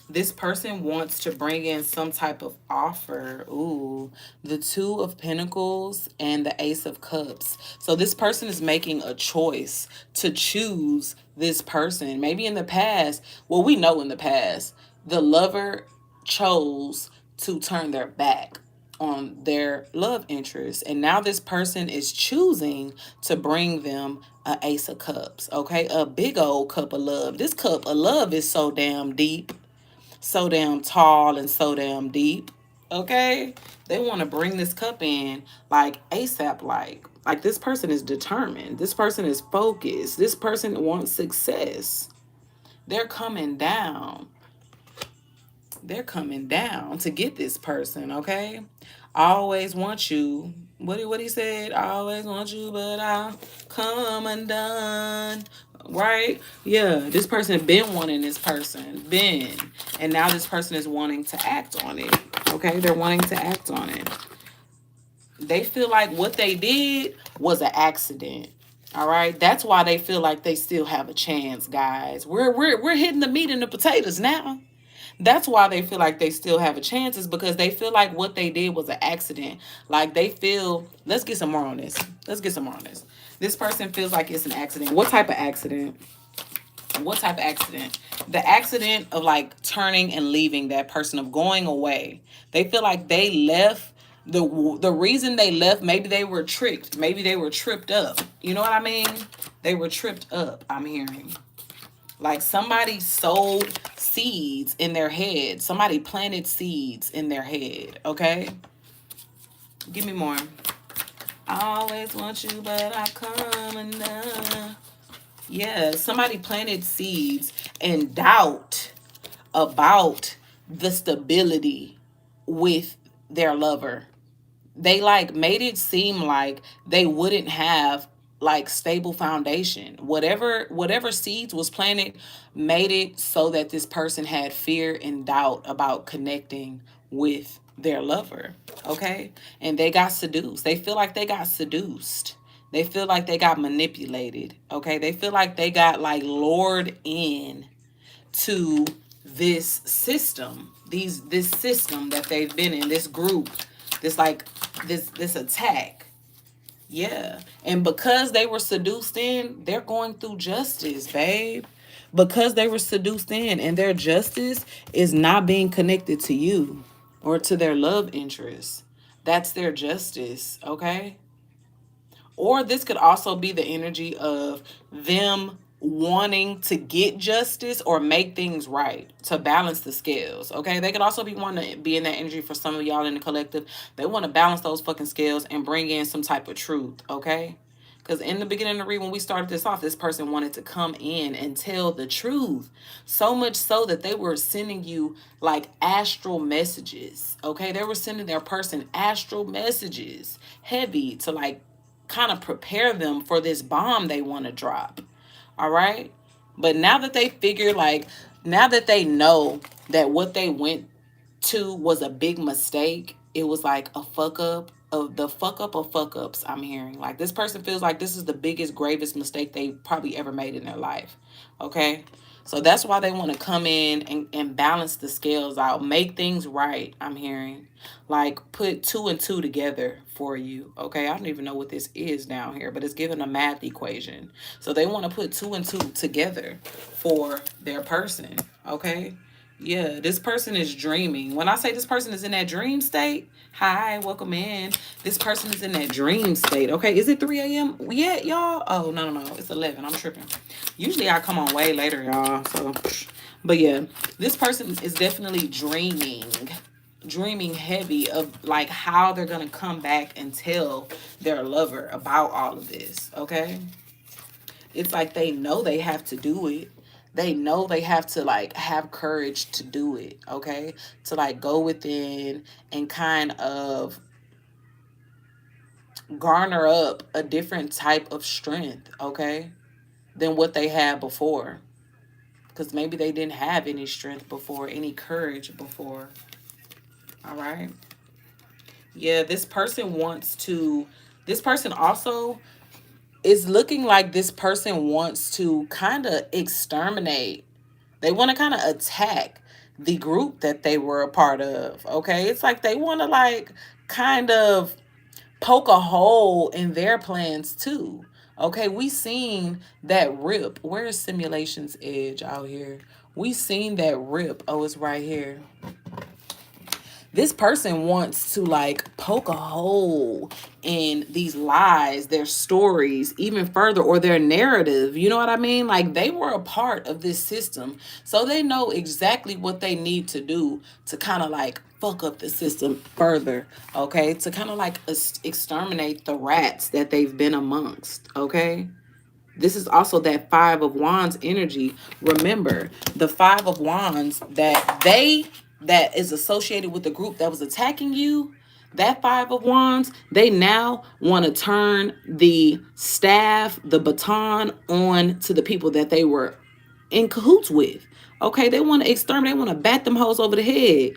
This person wants to bring in some type of offer. Ooh, the Two of Pentacles and the Ace of Cups. So this person is making a choice to choose this person. Maybe in the past, well, we know in the past, the lover chose to turn their back on their love interest. And now this person is choosing to bring them a Ace of Cups. Okay, a big old cup of love. This cup of love is so damn deep, so damn tall, and so damn deep. Okay? They want to bring this cup in like ASAP like. Like this person is determined. This person is focused. This person wants success. They're coming down. They're coming down to get this person, okay? I always want you. What he said? I always want you, but I'll come undone. Right? Yeah, this person been wanting this person. Been. And now this person is wanting to act on it. Okay? They're wanting to act on it. They feel like what they did was an accident. All right? That's why they feel like they still have a chance, guys. We're hitting the meat and the potatoes now. That's why they feel like they still have a chance, is because they feel like what they did was an accident. Like they feel, let's get some more on this. Let's get some more on this. This person feels like it's an accident. What type of accident? What type of accident? The accident of like turning and leaving that person, of going away. They feel like they left. The reason they left, maybe they were tricked. Maybe they were tripped up. You know what I mean? They were tripped up, I'm hearing. Like somebody sowed seeds in their head. Somebody planted seeds in their head, okay? Give me more. I always want you, but I come undone. Yeah, somebody planted seeds and doubt about the stability with their lover. They like made it seem like they wouldn't have like stable foundation. Whatever seeds was planted made it so that this person had fear and doubt about connecting with their lover. Okay? And they got seduced. They feel like they got seduced. They feel like they got manipulated. Okay? They feel like they got like lured in to this system, this system that they've been in, this group, this like this attack. Yeah. And because they were seduced in, they're going through justice, babe. Because they were seduced in, and their justice is not being connected to you. or to their love interest. That's their justice, okay? Or this could also be the energy of them wanting to get justice or make things right to balance the scales. Okay. They could also be wanting to be in that energy for some of y'all in the collective. They want to balance those fucking scales and bring in some type of truth. Okay. Because in the beginning of the read, when we started this off, this person wanted to come in and tell the truth. So much so that they were sending you like astral messages. Okay. They were sending their person astral messages heavy to like kind of prepare them for this bomb they want to drop. All right. But now that they figure, like, now that they know that what they went to was a big mistake, it was like a fuck up of the fuck up of fuck ups. I'm hearing like this person feels like this is the biggest, gravest mistake they probably ever made in their life. Okay. So that's why they want to come in and balance the scales out, make things right. I'm hearing like put two and two together for you. Okay. I don't even know what this is down here, but it's given a math equation. So they want to put two and two together for their person. Okay. Yeah, this person is dreaming. When I say this person is in that dream state, hi, welcome in. This person is in that dream state. Okay, is it 3 a.m. yet, y'all? Oh, no. It's 11. I'm tripping. Usually I come on way later, y'all. So, but yeah, this person is definitely dreaming heavy of like how they're going to come back and tell their lover about all of this. Okay. It's like they know they have to do it. They know they have to like have courage to do it, okay? To like go within and kind of garner up a different type of strength, okay? Than what they had before. Because maybe they didn't have any strength before, any courage before. All right. Yeah, this person also is looking like this person wants to kind of exterminate. They want to kind of attack the group that they were a part of. Okay. It's like they want to like kind of poke a hole in their plans too. Okay. We seen that rip. Where is Simulation's Edge out here? We seen that rip. Oh, it's right here. This person wants to like poke a hole in these lies, their stories even further, or their narrative. You know what I mean? Like they were a part of this system. So they know exactly what they need to do to kind of like fuck up the system further. Okay. To kind of like exterminate the rats that they've been amongst. Okay. This is also that Five of Wands energy. Remember, the Five of Wands that is associated with the group that was attacking you, that Five of Wands, they now want to turn the staff, the baton on to the people that they were in cahoots with. Okay, they want to exterminate, they want to bat them hoes over the head.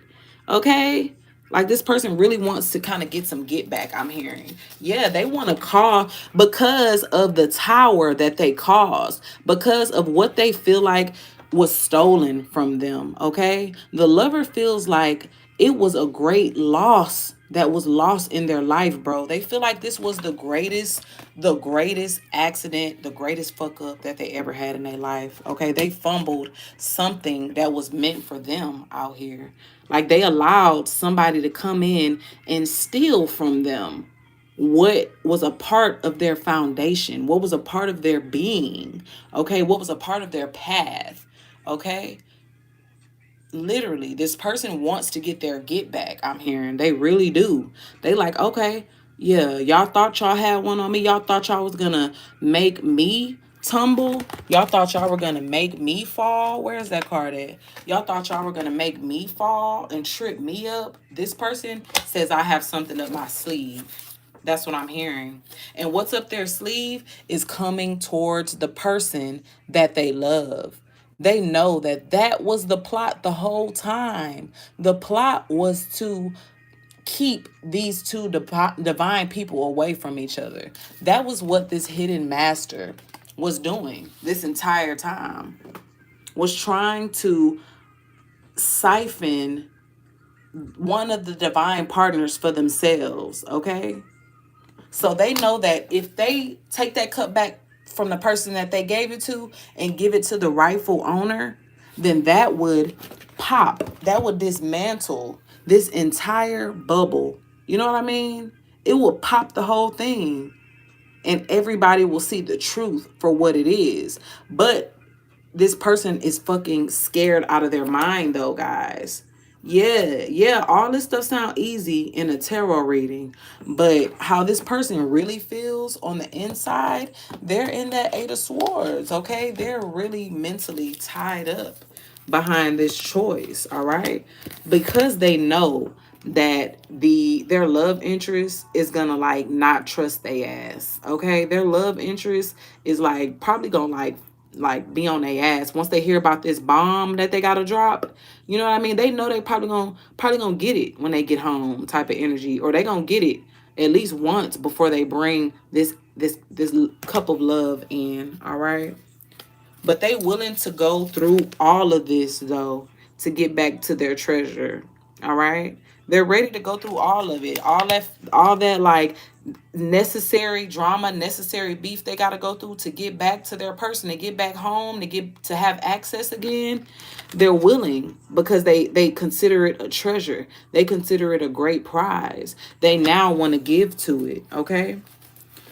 Okay? Like this person really wants to kind of get some get back, I'm hearing. Yeah, they want to call because of the tower that they caused, because of what they feel like was stolen from them. Okay? The lover feels like it was a great loss that was lost in their life, bro. They feel like this was the greatest accident, the greatest fuck up that they ever had in their life. Okay, they fumbled something that was meant for them out here. Like they allowed somebody to come in and steal from them what was a part of their foundation, what was a part of their being, okay, what was a part of their path, okay? Literally, this person wants to get their get back. I'm hearing they really do. They like, okay, yeah, y'all thought y'all had one on me. Y'all thought y'all was gonna make me tumble. Y'all thought y'all were gonna make me fall. Where's that card at? Y'all thought y'all were gonna make me fall and trip me up. This person says I have something up my sleeve. That's what I'm hearing. And what's up their sleeve is coming towards the person that they love. They know that that was the plot the whole time. The plot was to keep these two divine people away from each other. That was what this hidden master was doing this entire time. Was trying to siphon one of the divine partners for themselves, okay? So they know that if they take that cup back from the person that they gave it to and give it to the rightful owner, then that would pop. That would dismantle this entire bubble. You know what I mean? It will pop the whole thing and everybody will see the truth for what it is. But this person is fucking scared out of their mind though, guys. Yeah, all this stuff sound easy in a tarot reading, but how this person really feels on the inside, they're in that 8 of Swords, okay? They're really mentally tied up behind this choice, all right? Because they know that their love interest is gonna like not trust they ass, okay? Their love interest is like probably gonna like be on their ass once they hear about this bomb that they gotta drop. You know what I mean? They know they probably gonna get it when they get home, type of energy, or they gonna get it at least once before they bring this cup of love in. All right, but they willing to go through all of this though to get back to their treasure. All right. They're ready to go through all of it. All that like necessary drama, necessary beef they got to go through to get back to their person, to get back home, to have access again. They're willing because they consider it a treasure. They consider it a great prize. They now want to give to it, okay?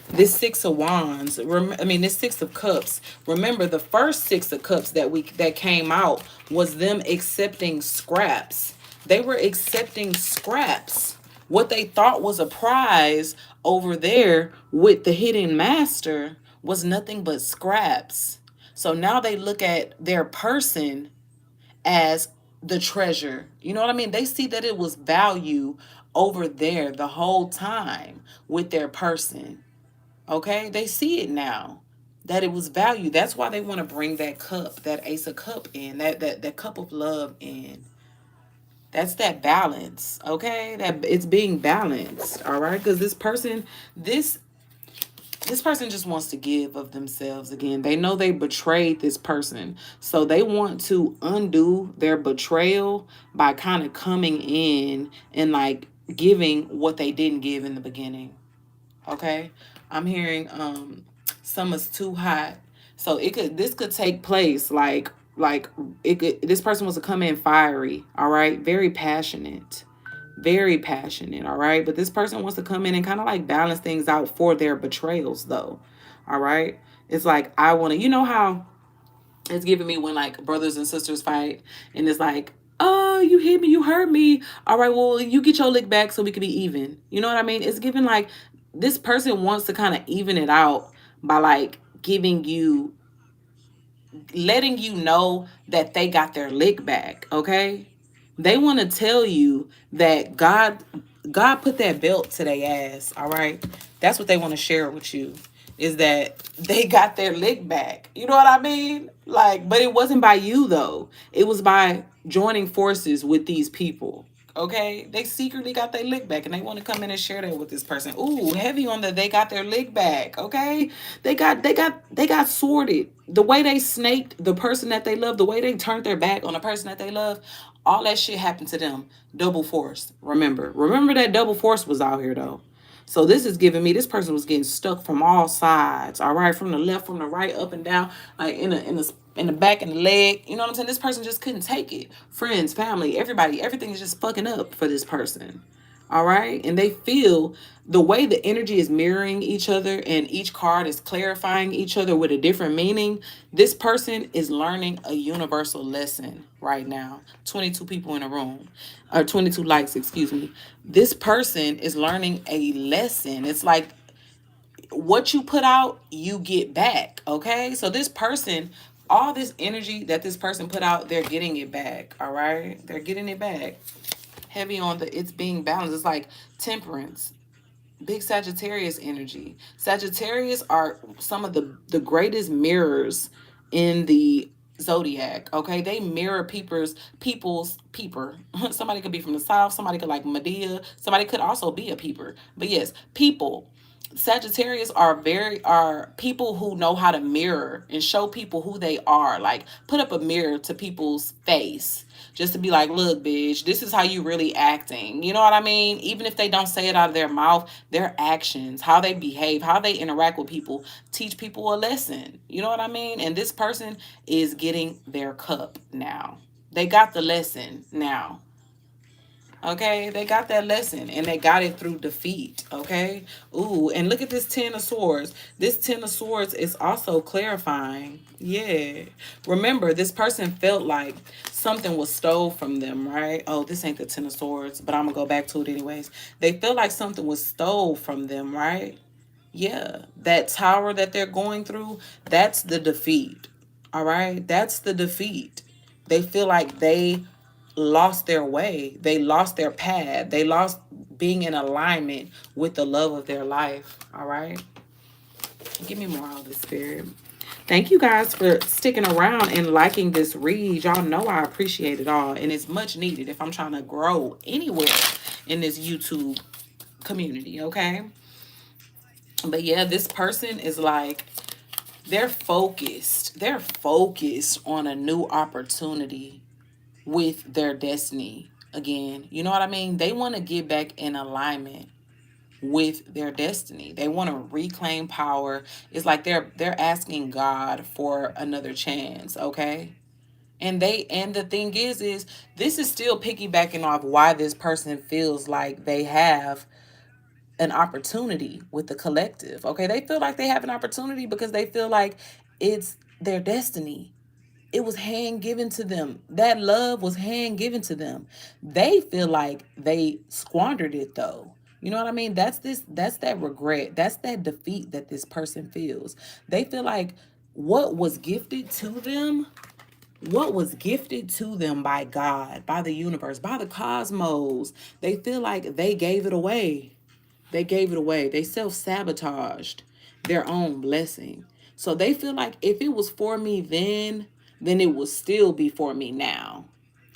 This 6 of Wands, this 6 of Cups. Remember, the first 6 of Cups that came out was them accepting scraps. They were accepting scraps. What they thought was a prize over there with the hidden master was nothing but scraps. So now they look at their person as the treasure. You know what I mean? They see that it was value over there the whole time with their person. Okay, they see it now that it was value. That's why they want to bring that cup, that Ace of Cup in, that cup of love in. That's that balance. Okay, that it's being balanced. All right, because this this person just wants to give of themselves again. They know they betrayed this person, so they want to undo their betrayal by kind of coming in and like giving what they didn't give in the beginning. Okay, I'm hearing summer's too hot, so this could take place like it could, this person was to come in fiery, all right, very passionate, very passionate, all right, but this person wants to come in and kind of like balance things out for their betrayals though. All right, it's like I want to, you know how it's giving me when like brothers and sisters fight and it's like, oh, you hit me, you hurt me, all right, well, you get your lick back so we can be even. You know what I mean? It's giving like this person wants to kind of even it out by like giving you, letting you know that they got their lick back, okay? They want to tell you that God put that belt to their ass, all right? That's what they want to share with you, is that they got their lick back. You know what I mean? Like, but it wasn't by you though. It was by joining forces with these people. Okay, they secretly got their lick back and they want to come in and share that with this person. Ooh, heavy on the they got their lick back. Okay, they got sorted. The way they snaked the person that they love, the way they turned their back on the person that they love, all that shit happened to them. Double force. Remember that double force was out here though. So this is giving me, this person was getting stuck from all sides, all right, from the left, from the right, up and down, like in the back and the leg. You know what I'm saying? This person just couldn't take it. Friends, family, everybody, everything is just fucking up for this person. All right. And they feel the way the energy is mirroring each other and each card is clarifying each other with a different meaning. This person is learning a universal lesson right now. 22 people in a room, or 22 likes, excuse me. This person is learning a lesson. It's like what you put out, you get back. Okay. So this person, all this energy that this person put out, they're getting it back. All right. They're getting it back. Heavy on the it's being balanced. It's like temperance, big Sagittarius energy. Sagittarius are some of the greatest mirrors in the zodiac. Okay, they mirror people's peeper. Somebody could be from the south, somebody could like Medea, somebody could also be a peeper, but yes, people. Sagittarius are people who know how to mirror and show people who they are. Like put up a mirror to people's face just to be like, look, bitch, this is how you really acting. You know what I mean? Even if they don't say it out of their mouth, their actions, how they behave, how they interact with people, teach people a lesson. You know what I mean? And this person is getting their cup now. They got the lesson now. Okay, they got that lesson and they got it through defeat. Okay, ooh, and look at this Ten of Swords. This Ten of Swords is also clarifying. Yeah, remember, this person felt like something was stole from them, right? Oh, this ain't the Ten of Swords, but I'm gonna go back to it anyways. They feel like something was stole from them, right? Yeah, that tower that they're going through, that's the defeat. All right, that's the defeat. They feel like they lost their way, they lost their path, they lost being in alignment with the love of their life. All right, give me more of the spirit. Thank you guys for sticking around and liking this read. Y'all know I appreciate it all, and it's much needed if I'm trying to grow anywhere in this YouTube community. Okay, but yeah, this person is like, they're focused. They're focused on a new opportunity with their destiny again. You know what I mean? They want to get back in alignment with their destiny. They want to reclaim power. It's like they're asking God for another chance, okay? And the thing is this is still piggybacking off why this person feels like they have an opportunity with the collective. Okay, they feel like they have an opportunity because they feel like it's their destiny. It was hand given to them. That love was hand given to them. They feel like they squandered it though. You know what I mean? That's that regret. That's that defeat that this person feels. They feel like what was gifted to them, what was gifted to them by God, by the universe, by the cosmos, they feel like they gave it away. They gave it away. They self-sabotaged their own blessing. So they feel like if it was for me then it will still be for me now.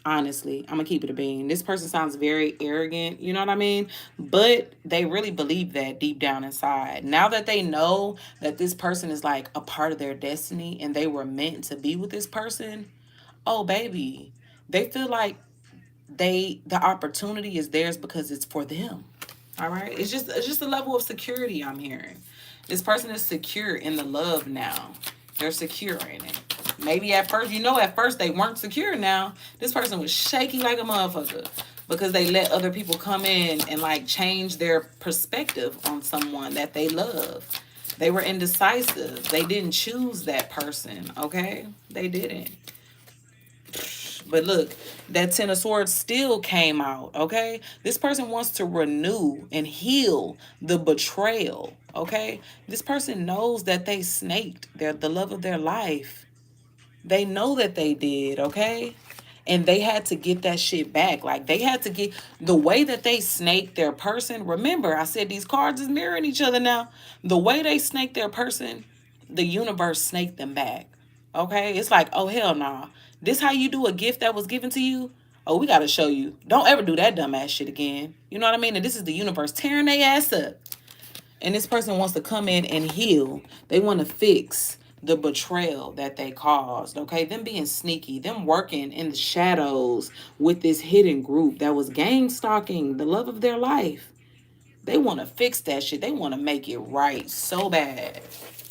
Honestly, I'm gonna keep it a bean. This person sounds very arrogant, you know what I mean? But they really believe that deep down inside. Now that they know that this person is like a part of their destiny and they were meant to be with this person, oh baby, they feel like the opportunity is theirs because it's for them. All right, it's just a level of security I'm hearing. This person is secure in the love now. They're secure in it. Maybe at first, at first they weren't secure. Now this person was shaky like a motherfucker because they let other people come in and like change their perspective on someone that they love. They were indecisive. They didn't choose that person. Okay, they didn't. But look, that Ten of Swords still came out, okay? This person wants to renew and heal the betrayal, okay? This person knows that they snaked the love of their life. They know that they did, okay? And they had to get that shit back. Like they had to get the way that they snaked their person. Remember, I said these cards is mirroring each other now. The way they snaked their person, the universe snaked them back. Okay? It's like, oh hell nah. This how you do a gift that was given to you? Oh, we gotta show you. Don't ever do that dumbass shit again. You know what I mean? And this is the universe tearing their ass up. And this person wants to come in and heal. They want to fix the betrayal that they caused. Okay, them being sneaky, them working in the shadows with this hidden group that was gang stalking the love of their life. They want to fix that shit. They want to make it right so bad.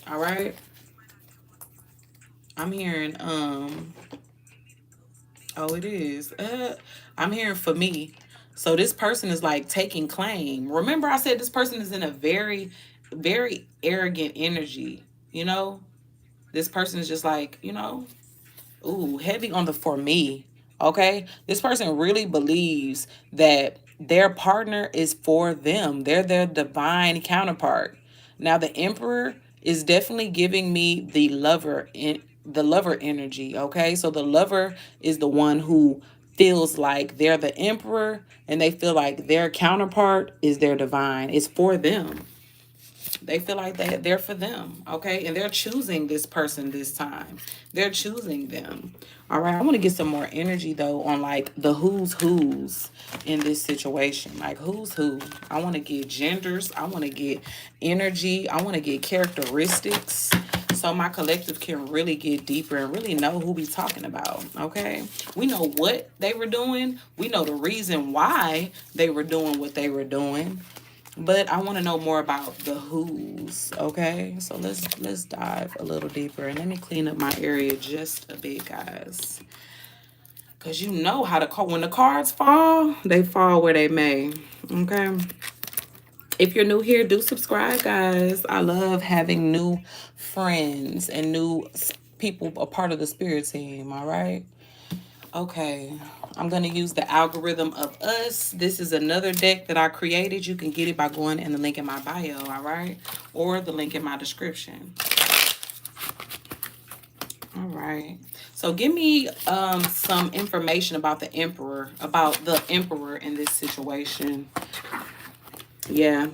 All right. I'm hearing oh, it is. I'm hearing for me. So this person is like taking claim. Remember, I said this person is in a very, very arrogant energy. You know, this person is just like, ooh, heavy on the for me. Okay, this person really believes that their partner is for them. They're their divine counterpart. Now the Emperor is definitely giving me the lover energy. Okay, so the lover is the one who feels like they're the Emperor and they feel like their counterpart is their divine. It's for them. They feel like that they're for them, okay? And they're choosing this person this time. They're choosing them. All right. I want to get some more energy though on like the who's in this situation. Like who's who. I want to get genders. I want to get energy. I want to get characteristics. So my collective can really get deeper and really know who we talking about. Okay. We know what they were doing. We know the reason why they were doing what they were doing. But I want to know more about the who's, okay? So let's dive a little deeper and let me clean up my area just a bit, guys. Because you know how to call. When the cards fall, they fall where they may. Okay. If you're new here, do subscribe, guys. I love having new friends and new people a part of the spirit team. All right. Okay, I'm going to use the algorithm of us. This is another deck that I created. You can get it by going in the link in my bio, all right? Or the link in my description. All right. So give me some information about the emperor in this situation. Yeah.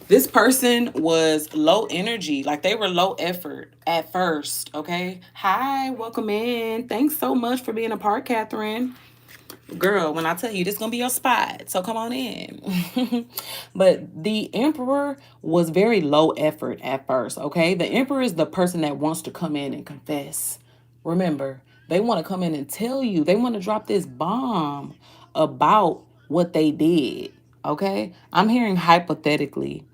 This person was low energy, like they were low effort at first, okay? Hi, welcome in. Thanks so much for being a part, Catherine. Girl, when I tell you this gonna be your spot, so come on in. But the emperor was very low effort at first, okay? The emperor is the person that wants to come in and confess. Remember, they want to come in and tell you, they want to drop this bomb about what they did, okay? I'm hearing hypothetically.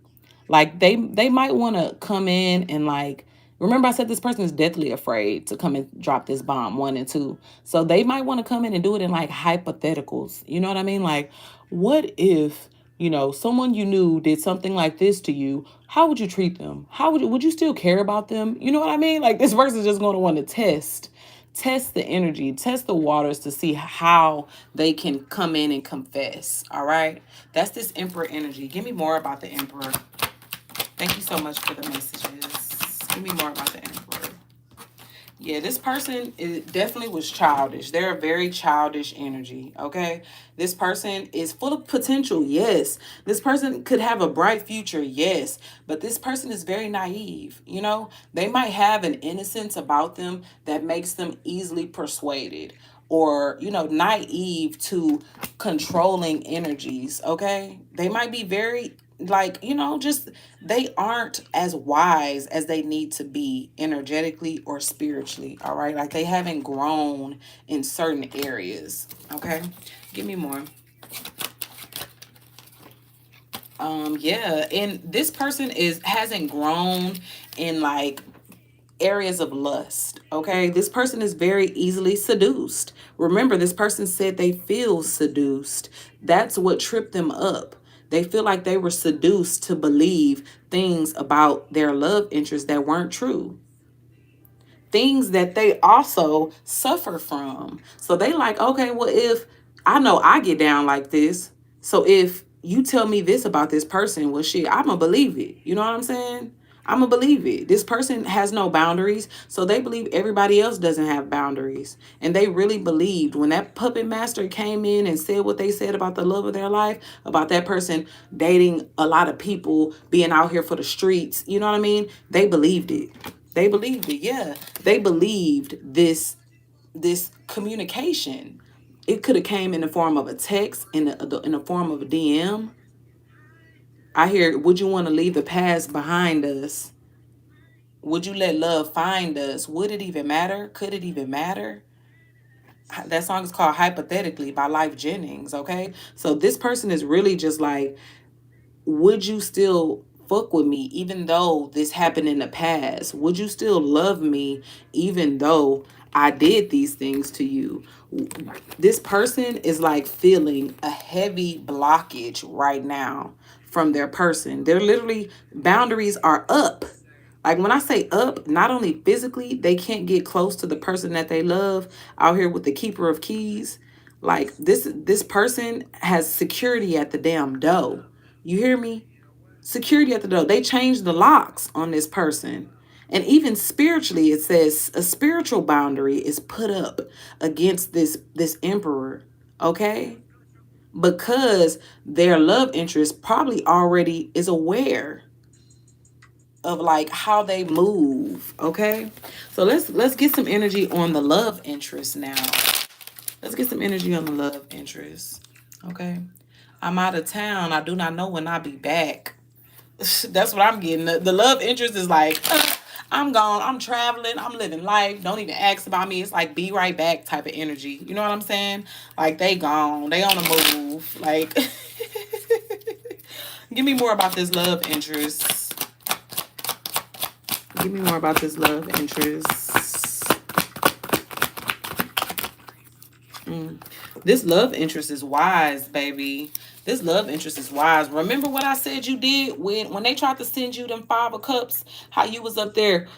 Like they might want to come in and like, remember I said this person is deathly afraid to come and drop this bomb, one and two. So they might want to come in and do it in like hypotheticals. You know what I mean? Like, what if, someone you knew did something like this to you? How would you treat them? How would you still care about them? You know what I mean? Like this person's just going to want to test the energy, test the waters to see how they can come in and confess. All right. That's this emperor energy. Give me more about the emperor. Thank you so much for the messages. Give me more about the emperor. Yeah, this person definitely was childish. They're a very childish energy, okay? This person is full of potential, yes. This person could have a bright future, yes. But this person is very naive, They might have an innocence about them that makes them easily persuaded or, naive to controlling energies, okay? They might be very like just they aren't as wise as they need to be energetically or spiritually, all right? Like they haven't grown in certain areas, okay? Give me more. Yeah, and this person hasn't grown in like areas of lust, okay? This person is very easily seduced. Remember, this person said they feel seduced. That's what tripped them up. They feel like they were seduced to believe things about their love interest that weren't true. Things that they also suffer from. So they like, okay, well, if I know I get down like this, so if you tell me this about this person, well, shit, I'm gonna believe it. You know what I'm saying? I'm gonna believe it. This person has no boundaries, so they believe everybody else doesn't have boundaries. And they really believed when that puppet master came in and said what they said about the love of their life, about that person dating a lot of people, being out here for the streets, you know what I mean? They believed it. They believed it, yeah. They believed this communication. It could have came in the form of a text, in the form of a DM. I hear, would you want to leave the past behind us? Would you let love find us? Would it even matter? Could it even matter? That song is called Hypothetically by Life Jennings, okay? So this person is really just like, would you still fuck with me even though this happened in the past? Would you still love me even though I did these things to you? This person is like feeling a heavy blockage right now from their person. They're literally, boundaries are up. Like when I say up, not only physically, they can't get close to the person that they love out here with the keeper of keys. Like this person has security at the damn door. You hear me? Security at the door. They changed the locks on this person. And even spiritually, it says a spiritual boundary is put up against this emperor, okay? Because their love interest probably already is aware of like how they move, okay? So let's get some energy on the love interest now. Let's get some energy on the love interest, okay? I'm out of town. I do not know when I'll be back. That's what I'm getting. The love interest is like, I'm gone. I'm traveling. I'm living life. Don't even ask about me. It's like be right back type of energy. You know what I'm saying? Like they gone. They on the move. Like, give me more about this love interest. Give me more about this love interest. This love interest is wise, baby. This love interest is wise. Remember what I said you did when they tried to send you them 5 of cups? How you was up there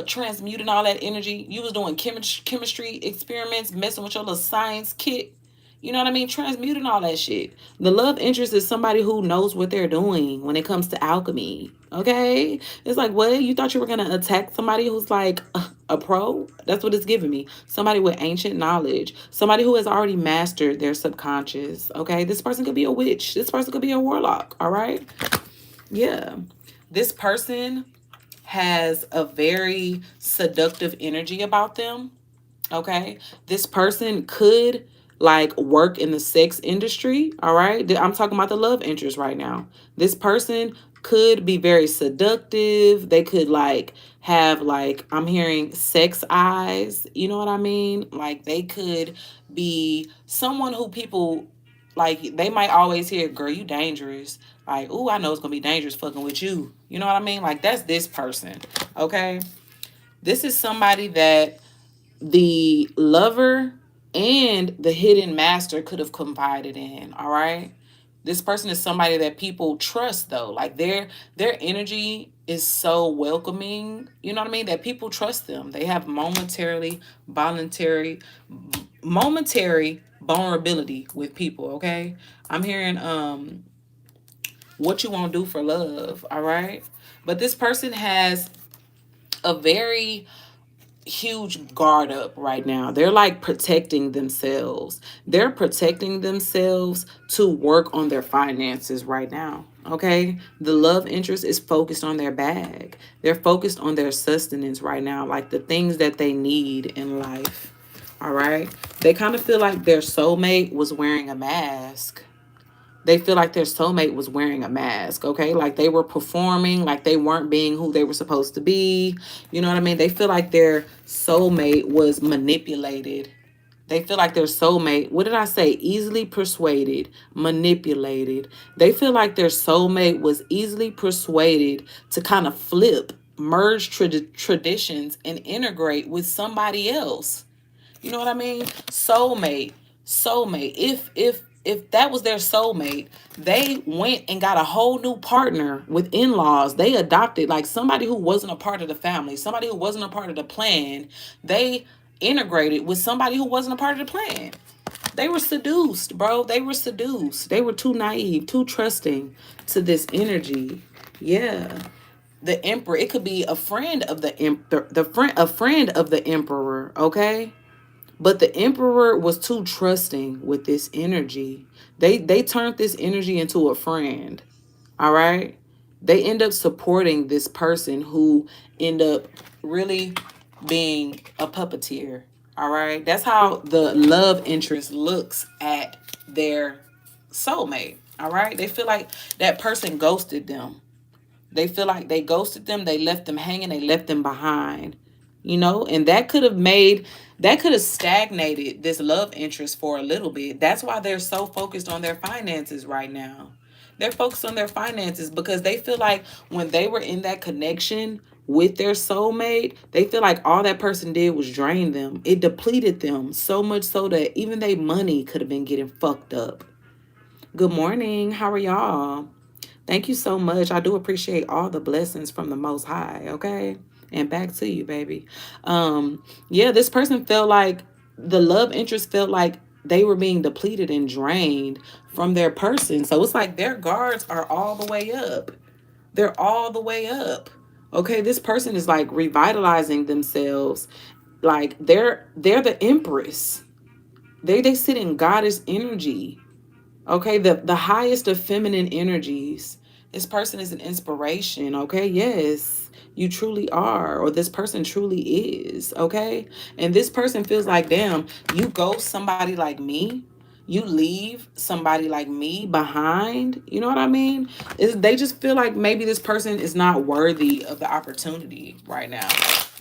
transmuting all that energy. You was doing chemistry experiments, messing with your little science kit. You know what I mean? Transmuting all that shit. The love interest is somebody who knows what they're doing when it comes to alchemy. Okay? It's like, what? You thought you were going to attack somebody who's like a pro? That's what it's giving me. Somebody with ancient knowledge. Somebody who has already mastered their subconscious. Okay? This person could be a witch. This person could be a warlock. All right? Yeah. This person has a very seductive energy about them. Okay. This person could like work in the sex industry. All right. I'm talking about the love interest right now. This person could be very seductive. They could like have like, I'm hearing sex eyes. You know what I mean? Like they could be someone who people like, they might always hear, girl, you dangerous. Like, ooh, I know it's going to be dangerous fucking with you. You know what I mean? Like, that's this person. Okay. This is somebody that the lover and the hidden master could have confided in. All right. This person is somebody that people trust though. Like their energy is so welcoming, you know what I mean? That people trust them. They have voluntary momentary vulnerability with people, okay? I'm hearing what you won't do for love, all right? But this person has a very huge guard up right now. They're like protecting themselves. They're protecting themselves to work on their finances right now. Okay? The love interest is focused on their bag. They're focused on their sustenance right now, like the things that they need in life. All right? They kind of feel like their soulmate was wearing a mask. They feel like their soulmate was wearing a mask, okay? Like they were performing, like they weren't being who they were supposed to be. You know what I mean? They feel like their soulmate was manipulated. They feel like their soulmate, what did I say? Easily persuaded, manipulated. They feel like their soulmate was easily persuaded to kind of flip, merge traditions, and integrate with somebody else. You know what I mean? Soulmate. If that was their soulmate, they went and got a whole new partner with in-laws. They adopted like somebody who wasn't a part of the family, somebody who wasn't a part of the plan. They integrated with somebody who wasn't a part of the plan. They were seduced, bro. They were seduced. They were too naive, too trusting to this energy. Yeah. The emperor, it could be a friend of the friend of the emperor, okay? But the emperor was too trusting with this energy. They turned this energy into a friend. All right? They end up supporting this person who end up really being a puppeteer. All right? That's how the love interest looks at their soulmate. All right? They feel like that person ghosted them. They feel like they ghosted them, they left them hanging, they left them behind. You know, and that could have stagnated this love interest for a little bit. That's why they're so focused on their finances right now. They're focused on their finances because they feel like when they were in that connection with their soulmate, they feel like all that person did was drain them. It depleted them so much so that even their money could have been getting fucked up. Good morning. How are y'all? Thank you so much. I do appreciate all the blessings from the Most High, okay? And back to you, baby. Yeah, this person felt like the love interest felt like they were being depleted and drained from their person. So it's like their guards are all the way up. They're all the way up. Okay, this person is like revitalizing themselves. Like they're the empress. They sit in goddess energy. Okay, the highest of feminine energies. This person is an inspiration, okay? Yes, you truly are, or this person truly is, okay? And this person feels like, damn, you ghost somebody like me, you leave somebody like me behind. You know what I mean? They just feel like maybe this person is not worthy of the opportunity right now.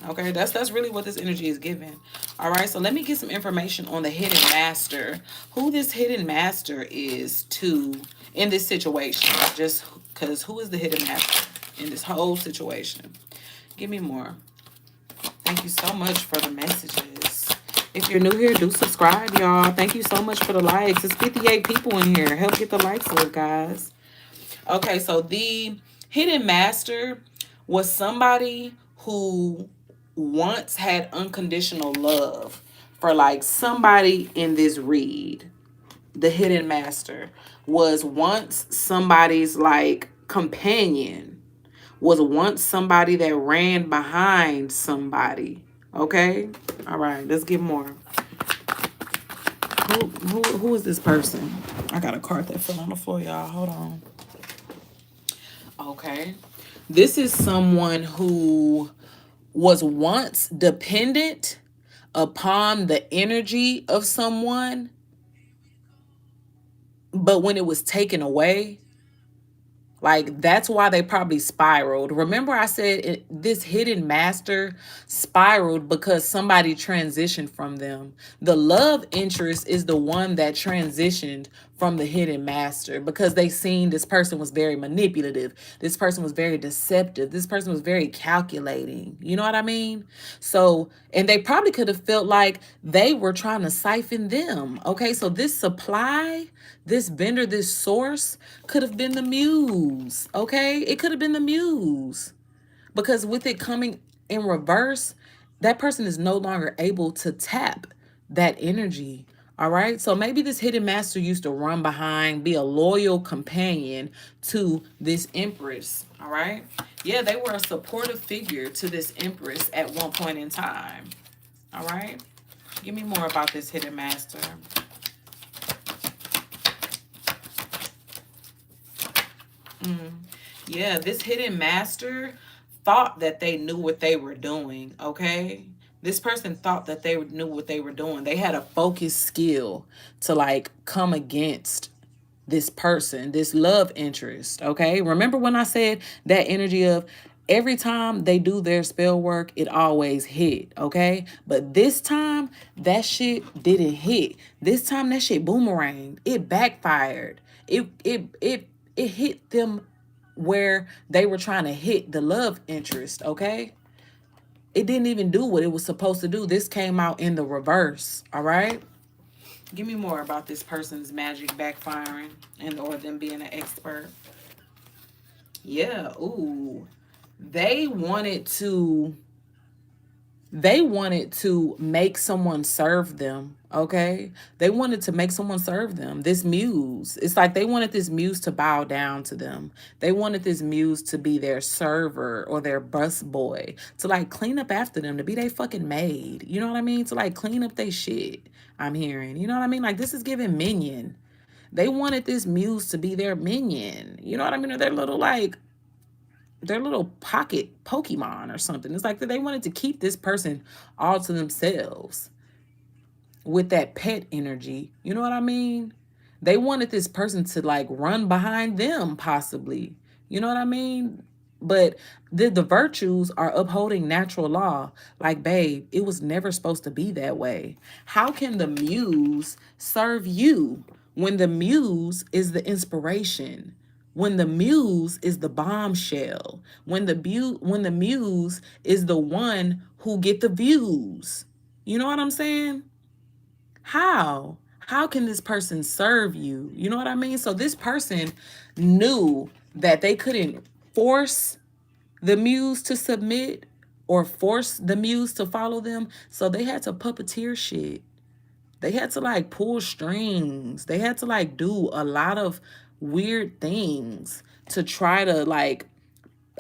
Okay, that's really what this energy is giving. All right, so let me get some information on the hidden master. Who this hidden master is to in this situation. Just because who is the hidden master in this whole situation? Give me more. Thank you so much for the messages. If you're new here, do subscribe, y'all. Thank you so much for the likes. It's 58 people in here. Help get the likes up, guys. Okay, so the hidden master was somebody who once had unconditional love for like somebody in this read. The hidden master was once somebody's like companion, was once somebody that ran behind somebody. Okay? All right, let's get more. Who is this person? I got a card that fell on the floor, y'all. Hold on. Okay. This is someone who was once dependent upon the energy of someone, but when it was taken away, like that's why they probably spiraled. Remember I said this hidden master spiraled because somebody transitioned from them. The love interest is the one that transitioned from the hidden master because they seen this person was very manipulative. This person was very deceptive. This person was very calculating. You know what I mean? So, and they probably could have felt like they were trying to siphon them. Okay, so this supply, this vendor, this source could have been the muse. Okay, it could have been the muse because with it coming in reverse, that person is no longer able to tap that energy. All right, so maybe this hidden master used to run behind, be a loyal companion to this empress. All right, yeah, they were a supportive figure to this empress at one point in time. All right, give me more about this hidden master. Yeah, this hidden master thought that they knew what they were doing, okay? This person thought that they knew what they were doing. They had a focused skill to like come against this person, this love interest, okay? Remember when I said that energy of every time they do their spell work, it always hit, okay? But this time, that shit didn't hit. This time, that shit boomeranged. It backfired. It hit them where they were trying to hit the love interest, okay? It didn't even do what it was supposed to do. This came out in the reverse, all right? Give me more about this person's magic backfiring and or them being an expert. Yeah, ooh. They wanted to they wanted to make someone serve them, okay? They wanted to make someone serve them. This muse. It's like they wanted this muse to bow down to them. They wanted this muse to be their server or their bus boy, to like clean up after them, to be their fucking maid. You know what I mean? To like clean up their shit. I'm hearing. You know what I mean? Like this is giving minion. They wanted this muse to be their minion. You know what I mean? Or their little pocket Pokemon or something. It's like they wanted to keep this person all to themselves with that pet energy. You know what I mean? They wanted this person to like run behind them, possibly. You know what I mean? But the virtues are upholding natural law. Like, babe, it was never supposed to be that way. How can the muse serve you when the muse is the inspiration? When the muse is the bombshell, when the muse is the one who get the views. You know what I'm saying? How can this person serve you? You know what I mean? So this person knew that they couldn't force the muse to submit or force the muse to follow them. So they had to puppeteer shit. They had to like pull strings. They had to like do a lot of weird things to try to like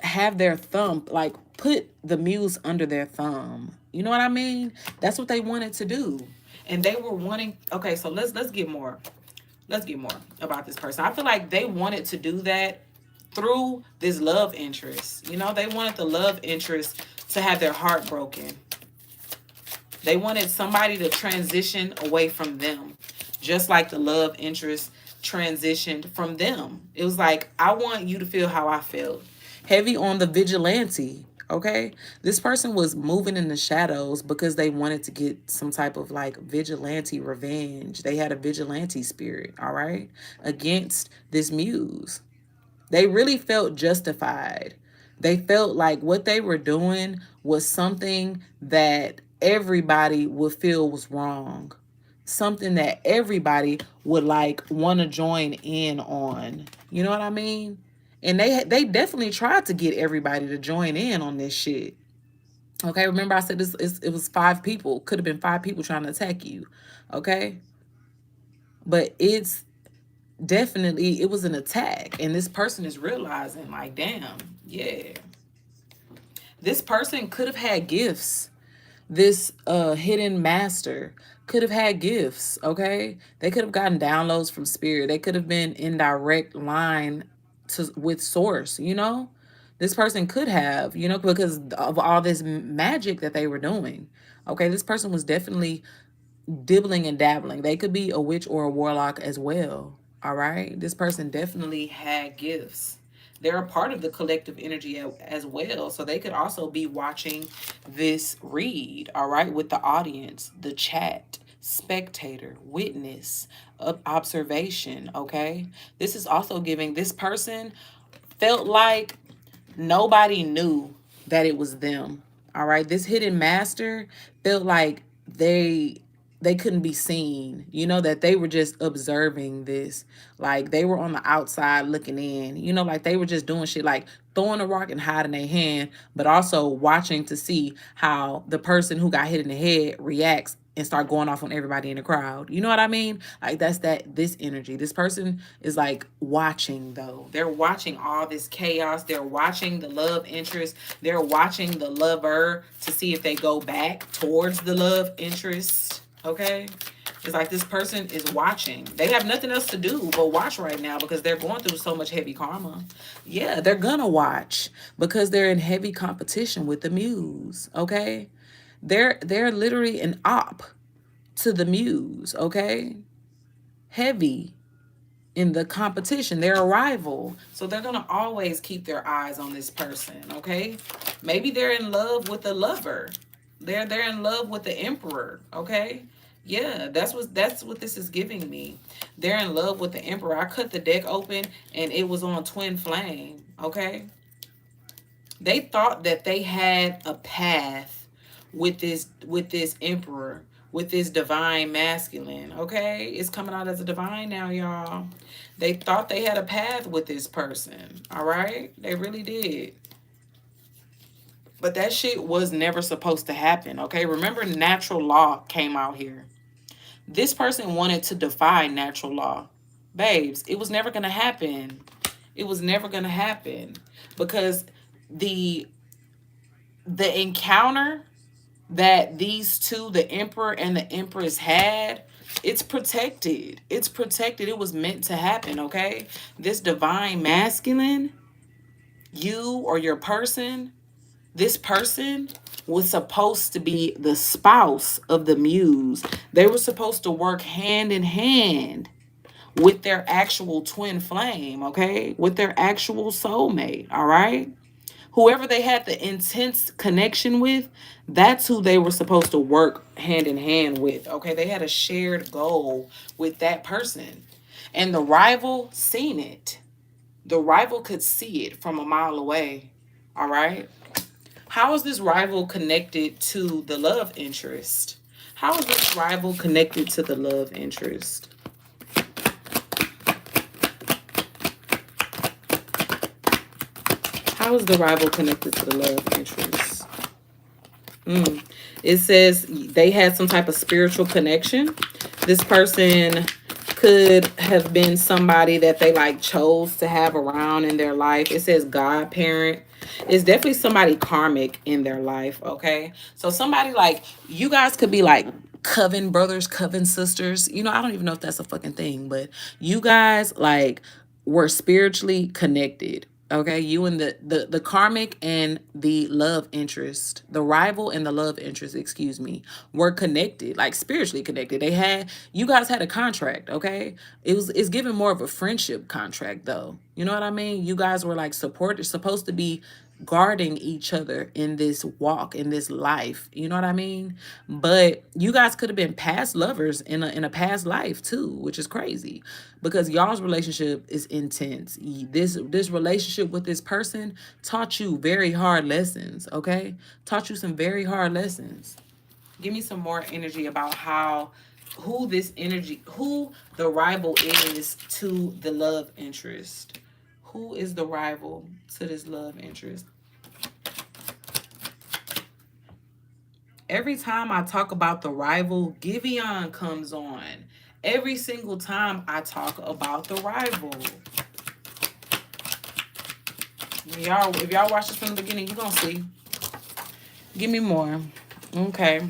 have their thumb, like put the muse under their thumb. You know what I mean? That's what they wanted to do. And they were wanting, okay, so let's get more. Let's get more about this person. I feel like they wanted to do that through this love interest. You know, they wanted the love interest to have their heart broken. They wanted somebody to transition away from them, just like the love interest transitioned from them. It was like, I want you to feel how I felt. Heavy on the vigilante, okay? This person was moving in the shadows because they wanted to get some type of like vigilante revenge. They had a vigilante spirit, all right, against this muse. They really felt justified. They felt like what they were doing was something that everybody would feel was wrong, something that everybody would like want to join in on. You know what I mean? And they definitely tried to get everybody to join in on this shit. Okay, remember I said it was 5 people. Could have been 5 people trying to attack you. Okay, but it's definitely, it was an attack, and this person is realizing like, damn, yeah, this person could have had gifts. This hidden master could have had gifts. Okay, they could have gotten downloads from spirit. They could have been in direct line to with source. This person could have, because of all this magic that they were doing. Okay, this person was definitely dibbling and dabbling. They could be a witch or a warlock as well. All right. This person definitely had gifts. They're a part of the collective energy as well. So they could also be watching this read, all right, with the audience, the chat, spectator, witness, observation, okay? This is also giving this person felt like nobody knew that it was them. All right. This hidden master felt like they couldn't be seen, that they were just observing this. Like they were on the outside looking in, like they were just doing shit like throwing a rock and hiding their hand, but also watching to see how the person who got hit in the head reacts and start going off on everybody in the crowd. You know what I mean? Like that's this energy. This person is like watching though. They're watching all this chaos. They're watching the love interest. They're watching the lover to see if they go back towards the love interest. Okay? It's like this person is watching. They have nothing else to do but watch right now because they're going through so much heavy karma. Yeah, they're gonna watch because they're in heavy competition with the muse. Okay? They're literally an op to the muse, okay? Heavy in the competition. They're a rival. So they're gonna always keep their eyes on this person, okay? Maybe they're in love with the lover. They're in love with the emperor, okay? Yeah, that's what this is giving me. They're in love with the emperor. I cut the deck open and it was on twin flame, okay? They thought that they had a path with this emperor, with this divine masculine. Okay, it's coming out as a divine now, y'all. They thought they had a path with this person. All right, they really did. But that shit was never supposed to happen. Okay, remember natural law came out here. This person wanted to defy natural law. Babes, it was never gonna happen. It was never gonna happen because the the encounter that these two, the emperor and the empress, had, it's protected. It's protected. It was meant to happen, okay? This divine masculine, you or your person, this person was supposed to be the spouse of the muse. They were supposed to work hand in hand with their actual twin flame, okay? With their actual soulmate, all right? Whoever they had the intense connection with, that's who they were supposed to work hand in hand with. Okay, they had a shared goal with that person. And the rival seen it. The rival could see it from a mile away. All right. How is this rival connected to the love interest? How is this rival connected to the love interest? How is the rival connected to the love interest? It says they had some type of spiritual connection. This person could have been somebody that they like chose to have around in their life. It says godparent. It's definitely somebody karmic in their life, okay? So somebody like, you guys could be like coven brothers, coven sisters. I don't even know if that's a fucking thing, but you guys like were spiritually connected. Okay, you and the karmic and the love interest, the rival and the love interest, excuse me, were connected, like spiritually connected. You guys had a contract, okay? It's given more of a friendship contract though. You know what I mean? You guys were like supported, supposed to be guarding each other in this walk, in this life. You know what I mean? But you guys could have been past lovers in a past life too, which is crazy because y'all's relationship is intense. This relationship with this person taught you very hard lessons, okay? Taught you some very hard lessons. Give me some more energy about how who this energy, who the rival is to the love interest. Who is the rival to this love interest? Every time I talk about the rival, Giveon comes on. Every single time I talk about the rival. Y'all, if y'all watch this from the beginning, you're gonna see. Give me more. Okay.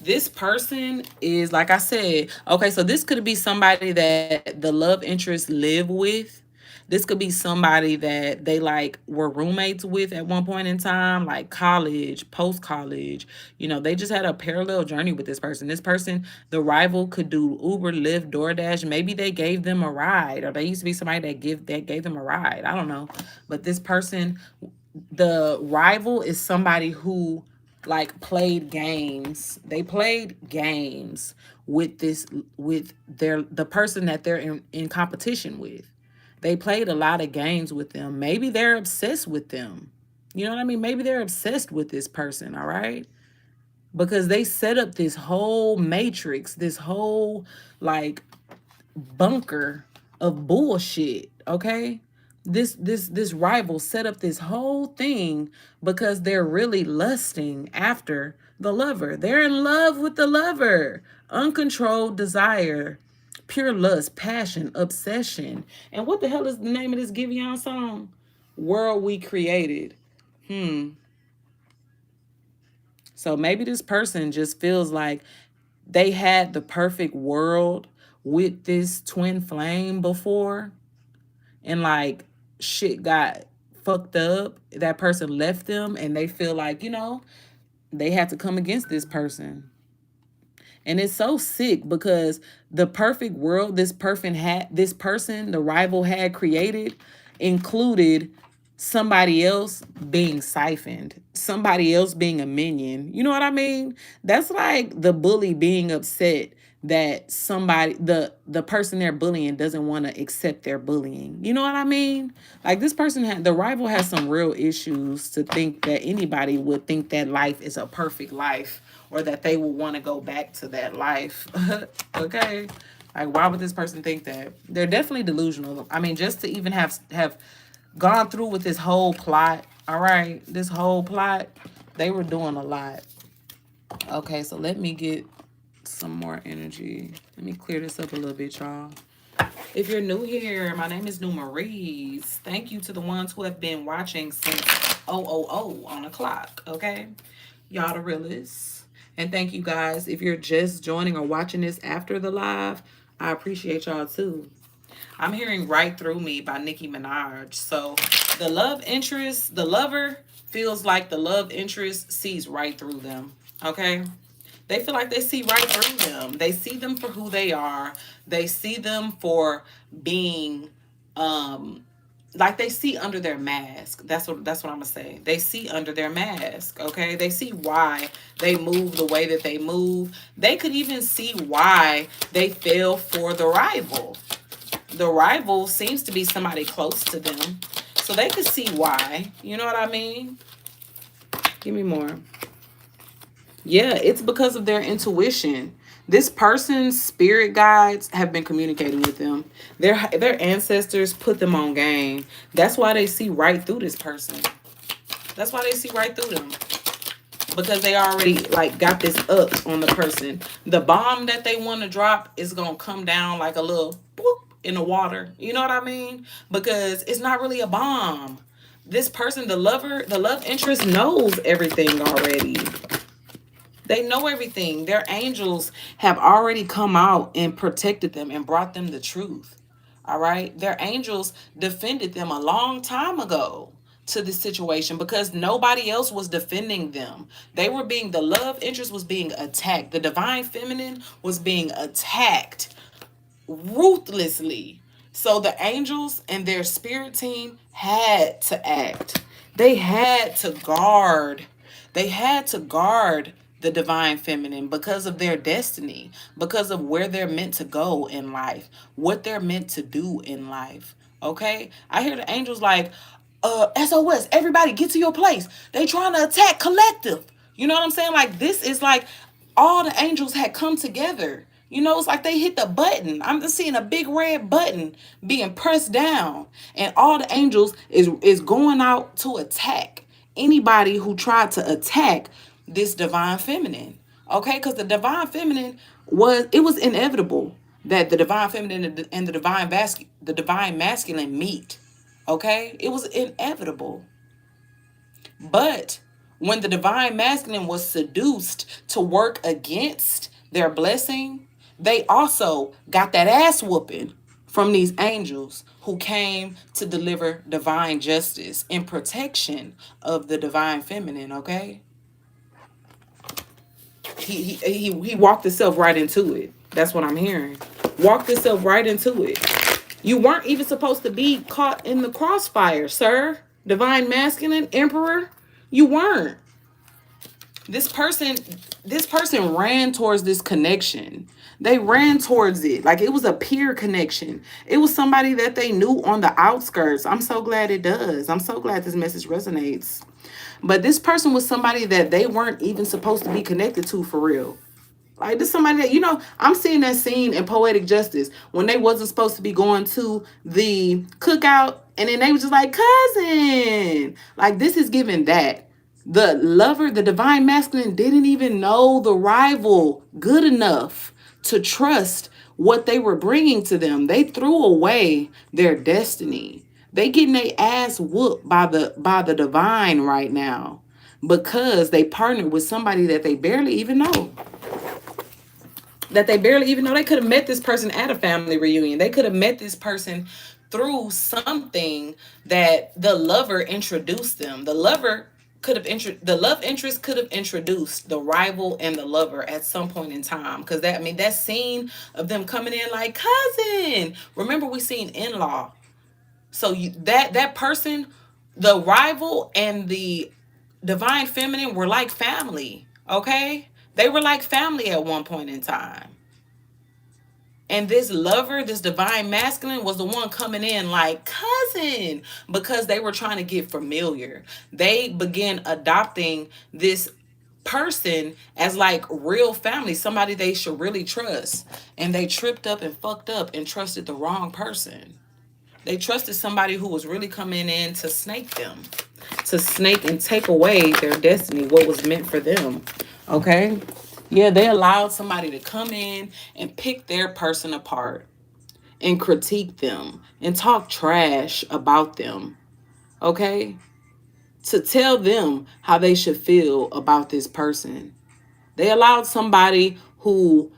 This person is, like I said, okay, so this could be somebody that the love interest live with. This could be somebody that they like were roommates with at one point in time, like college, post college. They just had a parallel journey with this person. This person, the rival, could do Uber, Lyft, DoorDash. Maybe they gave them a ride, or they used to be somebody that gave them a ride. I don't know. But this person, the rival, is somebody who like played games. They played games with the person that they're in competition with. They played a lot of games with them. Maybe they're obsessed with them. You know what I mean? Maybe they're obsessed with this person, all right? Because they set up this whole matrix, this whole like bunker of bullshit, okay? This rival set up this whole thing because they're really lusting after the lover. They're in love with the lover. Uncontrolled desire, pure lust, passion, obsession. And what the hell is the name of this Giveon song? World We Created. So maybe this person just feels like they had the perfect world with this twin flame before, and like shit got fucked up. That person left them and they feel like, they had to come against this person. And it's so sick because the perfect world this person, the rival, had created included somebody else being siphoned, somebody else being a minion. You know what I mean? That's like the bully being upset that the person they're bullying doesn't want to accept their bullying. You know what I mean? Like this person the rival has some real issues to think that anybody would think that life is a perfect life, or that they would want to go back to that life. Okay? Like why would this person think that? They're definitely delusional. I mean, just to even have gone through with this whole plot, all right? This whole plot, they were doing a lot. Okay, so let me get some more energy. Let me clear this up a little bit, y'all. If you're new here, my name is Neuma Reads. Thank you to the ones who have been watching since 000 on the clock, okay? Y'all the realists. And thank you guys. If you're just joining or watching this after the live, I appreciate y'all too. I'm hearing Right Through Me by Nicki Minaj. So the love interest, the lover feels like the love interest sees right through them, okay? They feel like they see right through them. They see them for who they are. They see them for being like they see under their mask. That's what I'm gonna say. They see under their mask, okay? They see why they move the way that they move. They could even see why they fell for the rival. The rival seems to be somebody close to them. So they could see why. You know what I mean? Give me more. Yeah, it's because of their intuition. This person's spirit guides have been communicating with them. Their ancestors put them on game. That's why they see right through this person. That's why they see right through them. Because they already like got this up on the person. The bomb that they want to drop is gonna come down like a little boop in the water. You know what I mean? Because it's not really a bomb. This person, the love interest knows everything already. They know everything. Their angels have already come out and protected them and brought them the truth. All right? Their angels defended them a long time ago to this situation because nobody else was defending them. The love interest was being attacked. The divine feminine was being attacked ruthlessly. So the angels and their spirit team had to act. They had to guard. They had to guard the divine feminine because of their destiny, because of where they're meant to go in life, what they're meant to do in life. Okay? I hear the angels like, SOS, everybody get to your place. They trying to attack collective. You know what I'm saying? Like this is like all the angels had come together. You know, it's like they hit the button. I'm just seeing a big red button being pressed down, and all the angels is going out to attack anybody who tried to attack this divine feminine. Okay, because the divine feminine was inevitable that the divine feminine and the divine masculine meet. Okay, it was inevitable. But when the divine masculine was seduced to work against their blessing, they also got that ass whooping from these angels who came to deliver divine justice and protection of the divine feminine, okay? He walked himself right into it. That's what I'm hearing. Walked himself right into it. You weren't even supposed to be caught in the crossfire, sir. Divine masculine emperor. You weren't. This person ran towards this connection. They ran towards it like it was a peer connection. It was somebody that they knew on the outskirts. I'm so glad it does. I'm so glad this message resonates. But this person was somebody that they weren't even supposed to be connected to for real. Like this somebody that I'm seeing that scene in Poetic Justice when they wasn't supposed to be going to the cookout, and then they was just like cousin. Like this is giving that. The lover, the divine masculine, didn't even know the rival good enough to trust what they were bringing to them. They threw away their destiny. They getting their ass whooped by the divine right now because they partnered with somebody that they barely even know. They could have met this person at a family reunion. They could have met this person through something that the lover introduced them. The love interest could have introduced the rival and the lover at some point in time, because that scene of them coming in like cousin. Remember, we seen in-law. So that person, the rival and the divine feminine were like family. Okay, they were like family at one point in time. And this lover, this divine masculine, was the one coming in like cousin because they were trying to get familiar. They began adopting this person as like real family, somebody they should really trust. And they tripped up and fucked up and trusted the wrong person. They trusted somebody who was really coming in to snake them, to snake and take away their destiny, what was meant for them. Okay? Yeah, they allowed somebody to come in and pick their person apart and critique them and talk trash about them. Okay? To tell them how they should feel about this person. They allowed somebody who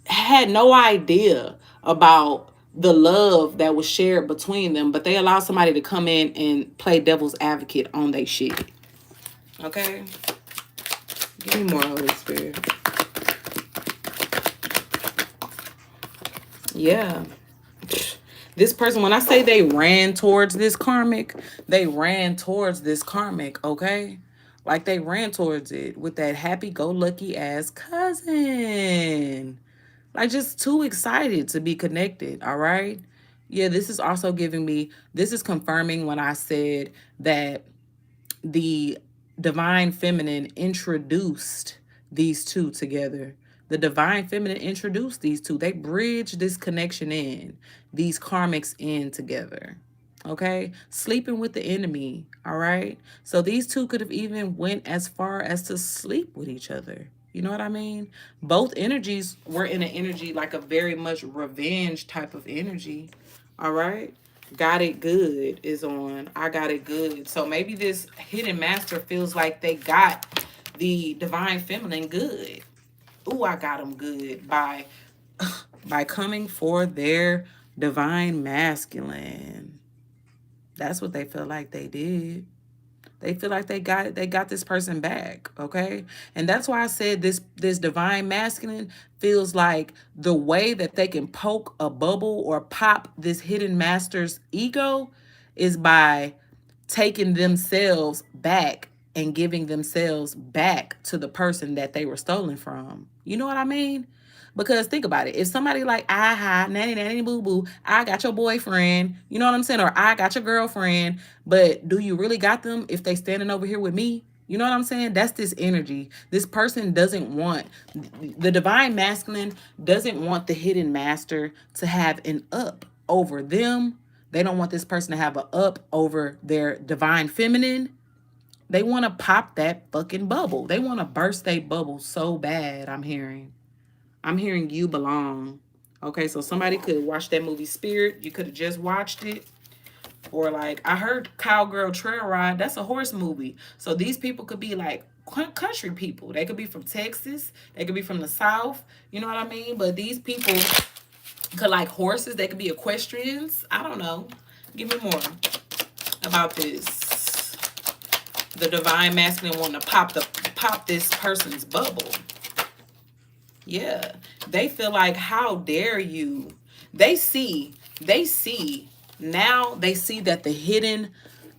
had no idea about the love that was shared between them, but they allowed somebody to come in and play devil's advocate on their shit. Okay? Give me more Holy Spirit. Yeah. This person, when I say they ran towards this karmic, they ran towards this karmic, okay? Like they ran towards it with that happy-go-lucky ass cousin. Like just too excited to be connected, all right? Yeah, this is confirming when I said that the divine feminine introduced these two together. The divine feminine introduced these two. They bridged this connection in, these karmics in together. Okay? Sleeping with the enemy, all right? So these two could have even went as far as to sleep with each other. You know what I mean? Both energies were in an energy like a very much revenge type of energy. All right? Got it good is on. I got it good. So maybe this hidden master feels like they got the divine feminine good. Ooh, I got them good by coming for their divine masculine. That's what they feel like they did. They feel like they got this person back, okay? And that's why I said this divine masculine feels like the way that they can poke a bubble or pop this hidden master's ego is by taking themselves back and giving themselves back to the person that they were stolen from. You know what I mean? Because think about it. If somebody like, aha, nanny, nanny, boo, boo, I got your boyfriend, you know what I'm saying? Or I got your girlfriend, but do you really got them if they standing over here with me? You know what I'm saying? That's this energy. This person doesn't want, the divine masculine doesn't want the hidden master to have an up over them. They don't want this person to have a up over their divine feminine. They want to pop that fucking bubble. They want to burst their bubble so bad, I'm hearing. I'm hearing You Belong. Okay, so somebody could watch that movie Spirit. You could have just watched it. Or like I heard Cowgirl Trail Ride. That's a horse movie. So these people could be like country people. They could be from Texas. They could be from the South. You know what I mean? But these people could like horses. They could be equestrians. I don't know. Give me more about this. The divine masculine wanting to pop this person's bubble. Yeah. They feel like, how dare you? They see, now they see that the hidden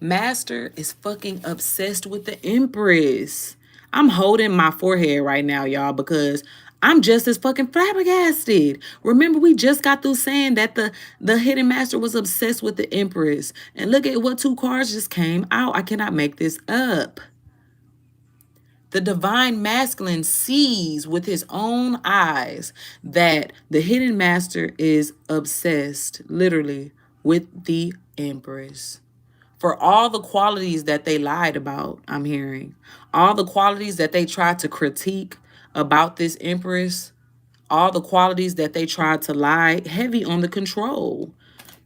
master is fucking obsessed with the empress. I'm holding my forehead right now, y'all, because I'm just as fucking flabbergasted. Remember, we just got through saying that the hidden master was obsessed with the empress. And look at what two cards just came out. I cannot make this up. The divine masculine sees with his own eyes that the hidden master is obsessed, literally, with the empress. For all the qualities that they lied about, I'm hearing, all the qualities that they tried to critique about this empress, all the qualities that they tried to lie heavy on the control.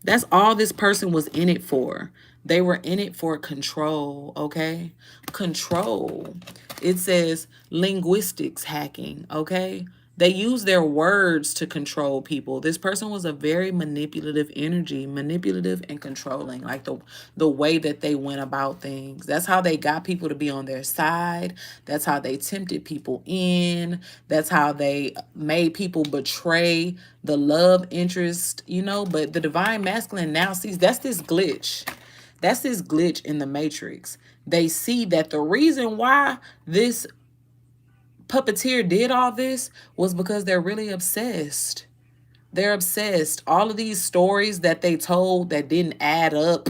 That's all this person was in it for. They were in it for control, okay? Control. It says linguistics hacking, okay? They use their words to control people. This person was a very manipulative energy, manipulative and controlling, like the way that they went about things. That's how they got people to be on their side. That's how they tempted people in. That's how they made people betray the love interest, you know, but the divine masculine now sees that's this glitch. That's this glitch in the matrix. They see that the reason why this puppeteer did all this was because they're really obsessed. They're obsessed. All of these stories that they told that didn't add up.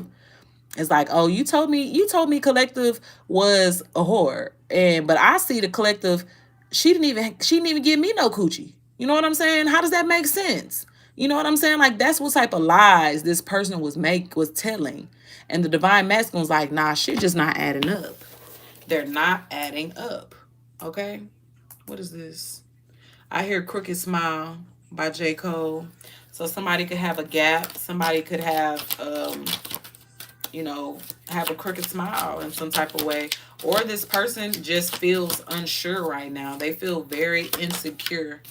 It's like, oh, you told me collective was a whore. And but I see the collective, she didn't even give me no coochie. You know what I'm saying? How does that make sense? You know what I'm saying? Like that's what type of lies this person was telling. And the divine masculine's like, nah, shit just not adding up. They're not adding up. Okay? What is this? I hear Crooked Smile by J. Cole. So somebody could have a gap. Somebody could have you know, have a crooked smile in some type of way. Or this person just feels unsure right now. They feel very insecure.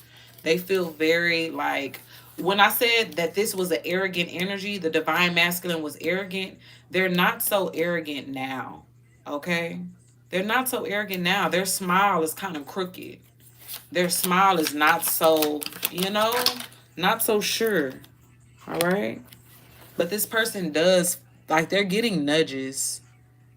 They feel very like, when I said that this was an arrogant energy, the divine masculine was arrogant, they're not so arrogant now. Okay? They're not so arrogant now. Their smile is kind of crooked. Their smile is not so, you know, not so sure. All right? But this person does, like, they're getting nudges.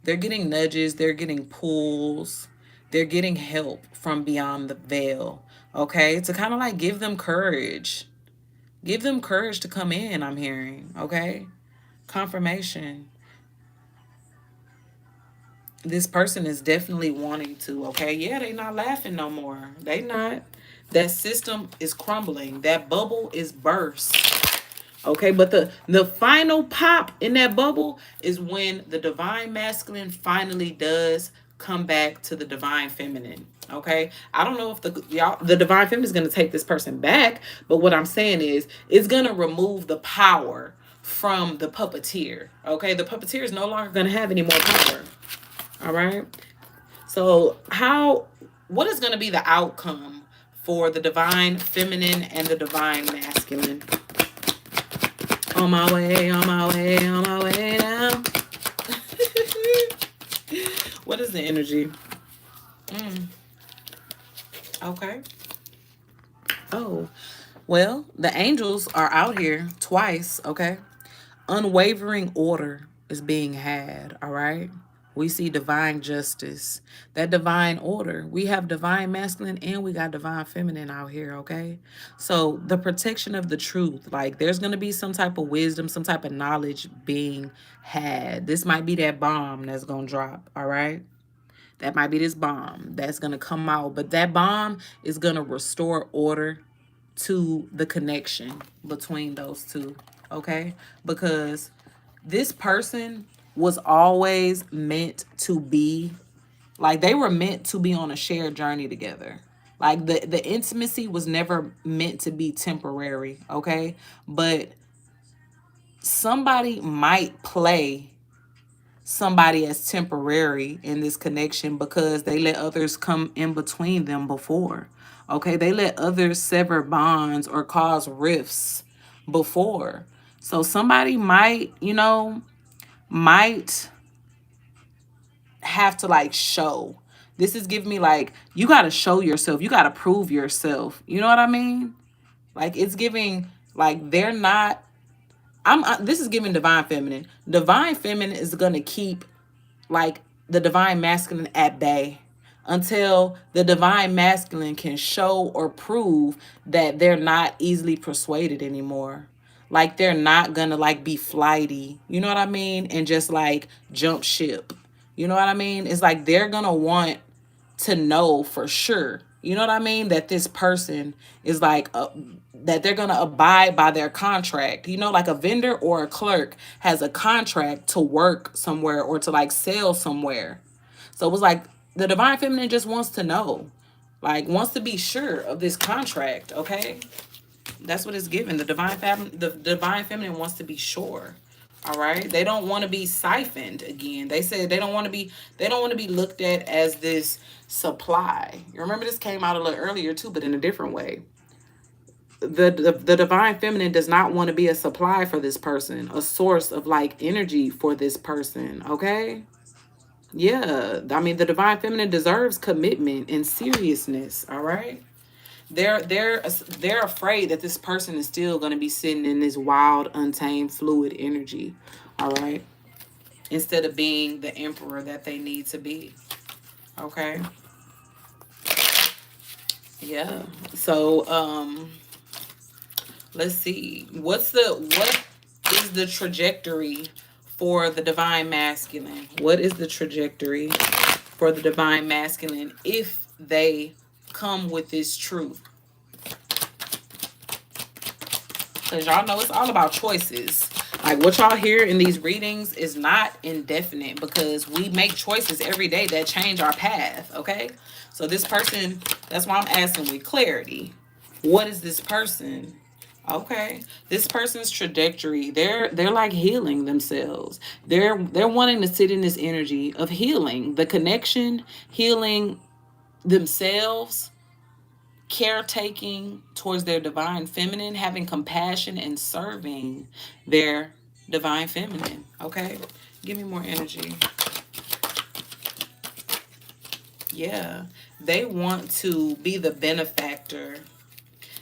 They're getting nudges. They're getting pulls. They're getting help from beyond the veil. Okay? To kind of like give them courage. Give them courage to come in, I'm hearing. Okay? Confirmation. This person is definitely wanting to, okay? Yeah, they not laughing no more. They not. That system is crumbling. That bubble is burst. Okay, but the final pop in that bubble is when the divine masculine finally does come back to the divine feminine. Okay, I don't know if the divine feminine is going to take this person back, but what I'm saying is it's going to remove the power from the puppeteer. Okay, the puppeteer is no longer going to have any more power. All right. So what is going to be the outcome for the divine feminine and the divine masculine? On my way, on my way, on my way now. What is the energy? Okay. Oh, well, the angels are out here twice, okay? Unwavering order is being had, all right? We see divine justice. That divine order. We have divine masculine and we got divine feminine out here, okay? So the protection of the truth, like there's going to be some type of wisdom, some type of knowledge being had. This might be that bomb that's going to drop, all right? That might be this bomb that's going to come out, but that bomb is going to restore order to the connection between those two, okay? Because this person was always meant to be, like, they were meant to be on a shared journey together. Like, the intimacy was never meant to be temporary, okay? But somebody might play somebody as temporary in this connection because they let others come in between them before. Okay, they let others sever bonds or cause rifts before. So somebody might, might have to like show. This is giving me like, you got to show yourself. You got to prove yourself. You know what I mean? Like, it's giving like they're not, this is giving divine feminine. Divine feminine is going to keep like the divine masculine at bay until the divine masculine can show or prove that they're not easily persuaded anymore. Like, they're not gonna like be flighty, you know what I mean, and just like jump ship. You know what I mean? It's like they're gonna want to know for sure, you know what I mean, that this person is like that they're going to abide by their contract. You know, like a vendor or a clerk has a contract to work somewhere or to like sell somewhere. So it was like the divine feminine just wants to know, like wants to be sure of this contract, okay? That's what it's given. The divine feminine wants to be sure. All right. They don't want to be siphoned again. They said they don't want to be looked at as this supply. You remember this came out a little earlier too, but in a different way. The divine feminine does not want to be a supply for this person, a source of like energy for this person, okay? Yeah, I mean the divine feminine deserves commitment and seriousness, all right? They're afraid that this person is still going to be sitting in this wild, untamed, fluid energy, all right? Instead of being the emperor that they need to be, okay? Yeah. So, let's see. What is the trajectory for the divine masculine? What is the trajectory for the divine masculine if they come with this truth? Because y'all know it's all about choices. Like, what y'all hear in these readings is not indefinite because we make choices every day that change our path, okay? So this person, that's why I'm asking with clarity. What is this person? Okay. This person's trajectory, they're like healing themselves. They're wanting to sit in this energy of healing, the connection, healing themselves, caretaking towards their divine feminine, having compassion and serving their divine feminine. Okay? Give me more energy. Yeah. They want to be the benefactor.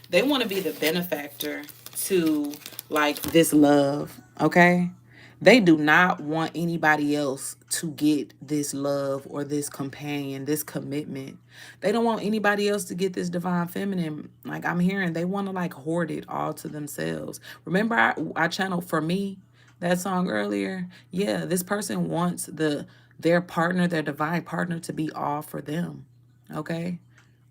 They want to be the benefactor to like this love. Okay? They do not want anybody else to get this love or this companion, this commitment. They don't want anybody else to get this divine feminine. Like, I'm hearing they want to like hoard it all to themselves. Remember I channeled For Me, that song earlier? Yeah, this person wants their partner, their divine partner, to be all for them. Okay?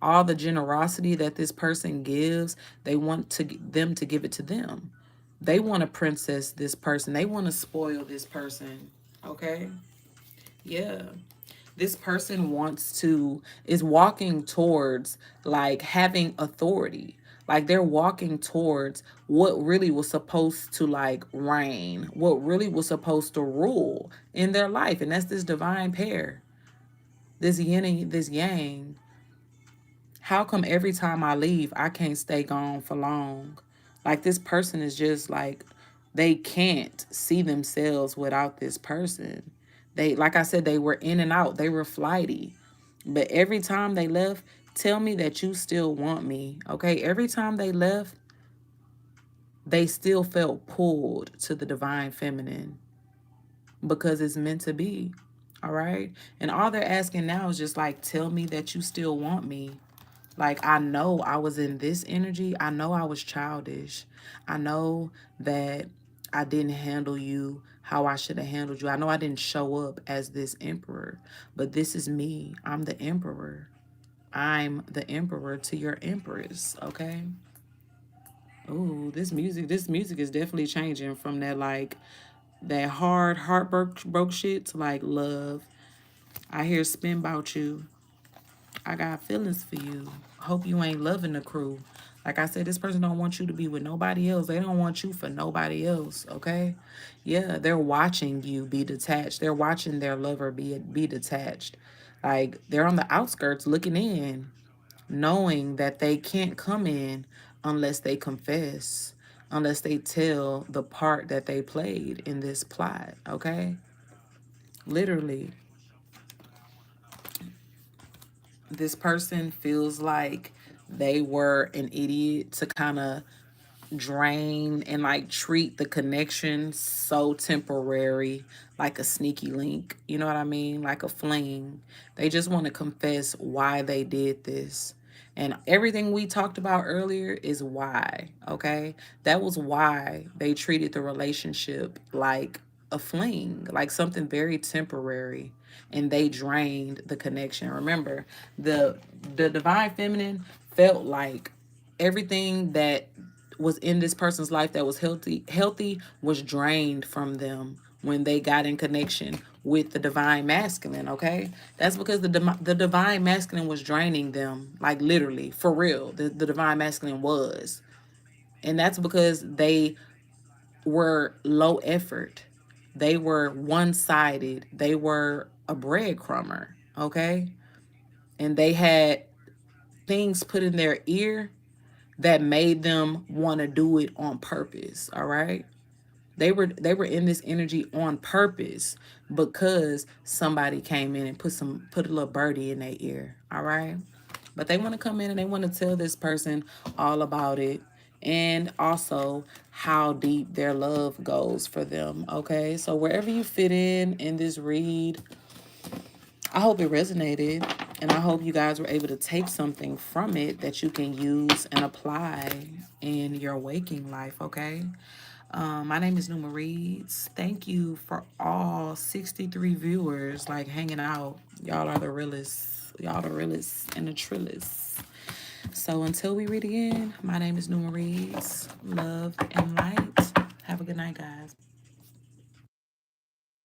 All the generosity that this person gives, they want them to give it to them. They want to princess this person. They want to spoil this person. Okay? Yeah. This person is walking towards like having authority. Like, they're walking towards what really was supposed to like reign, what really was supposed to rule in their life. And that's this divine pair, this yin and this yang. How come every time I leave, I can't stay gone for long? Like, this person is just like, they can't see themselves without this person. They, like I said, they were in and out. They were flighty. But every time they left, tell me that you still want me. Okay? Every time they left, they still felt pulled to the divine feminine because it's meant to be. All right? And all they're asking now is just like, tell me that you still want me. Like, I know I was in this energy. I know I was childish. I know that I didn't handle you how I should have handled you. I know I didn't show up as this emperor, but this is me. I'm the emperor. I'm the emperor to your empress, okay? Ooh, this music is definitely changing from that like that hard heartbreak broke shit to like love. I hear spin about you. I got feelings for you. Hope you ain't loving the crew. Like I said, this person don't want you to be with nobody else. They don't want you for nobody else, okay? Yeah, they're watching you be detached. They're watching their lover be detached. Like they're on the outskirts looking in, knowing that they can't come in unless they confess, unless they tell the part that they played in this plot, okay? Literally, this person feels like they were an idiot to kind of drain and like treat the connection so temporary, like a sneaky link. You know what I mean? Like a fling. They just want to confess why they did this. And everything we talked about earlier is why, okay? That was why they treated the relationship like a fling, like something very temporary, and they drained the connection. Remember, the the divine feminine felt like everything that was in this person's life that was healthy was drained from them when they got in connection with the divine masculine, okay? That's because the divine masculine was draining them, like literally, for real. The divine masculine was. And that's because they were low effort. They were one-sided. They were a breadcrumber, okay? And they had things put in their ear that made them want to do it on purpose, all right? They were in this energy on purpose because somebody came in and put a little birdie in their ear, all right? But they want to come in and they want to tell this person all about it, and also how deep their love goes for them, okay? So wherever you fit in this read, I hope it resonated, and I hope you guys were able to take something from it that you can use and apply in your waking life, okay? My name is Neuma Reads. Thank you for all 63 viewers like hanging out. Y'all are the realest. Y'all the realest and the trillest. So until we read again, my name is Neuma Reads. Love and light. Have a good night, guys.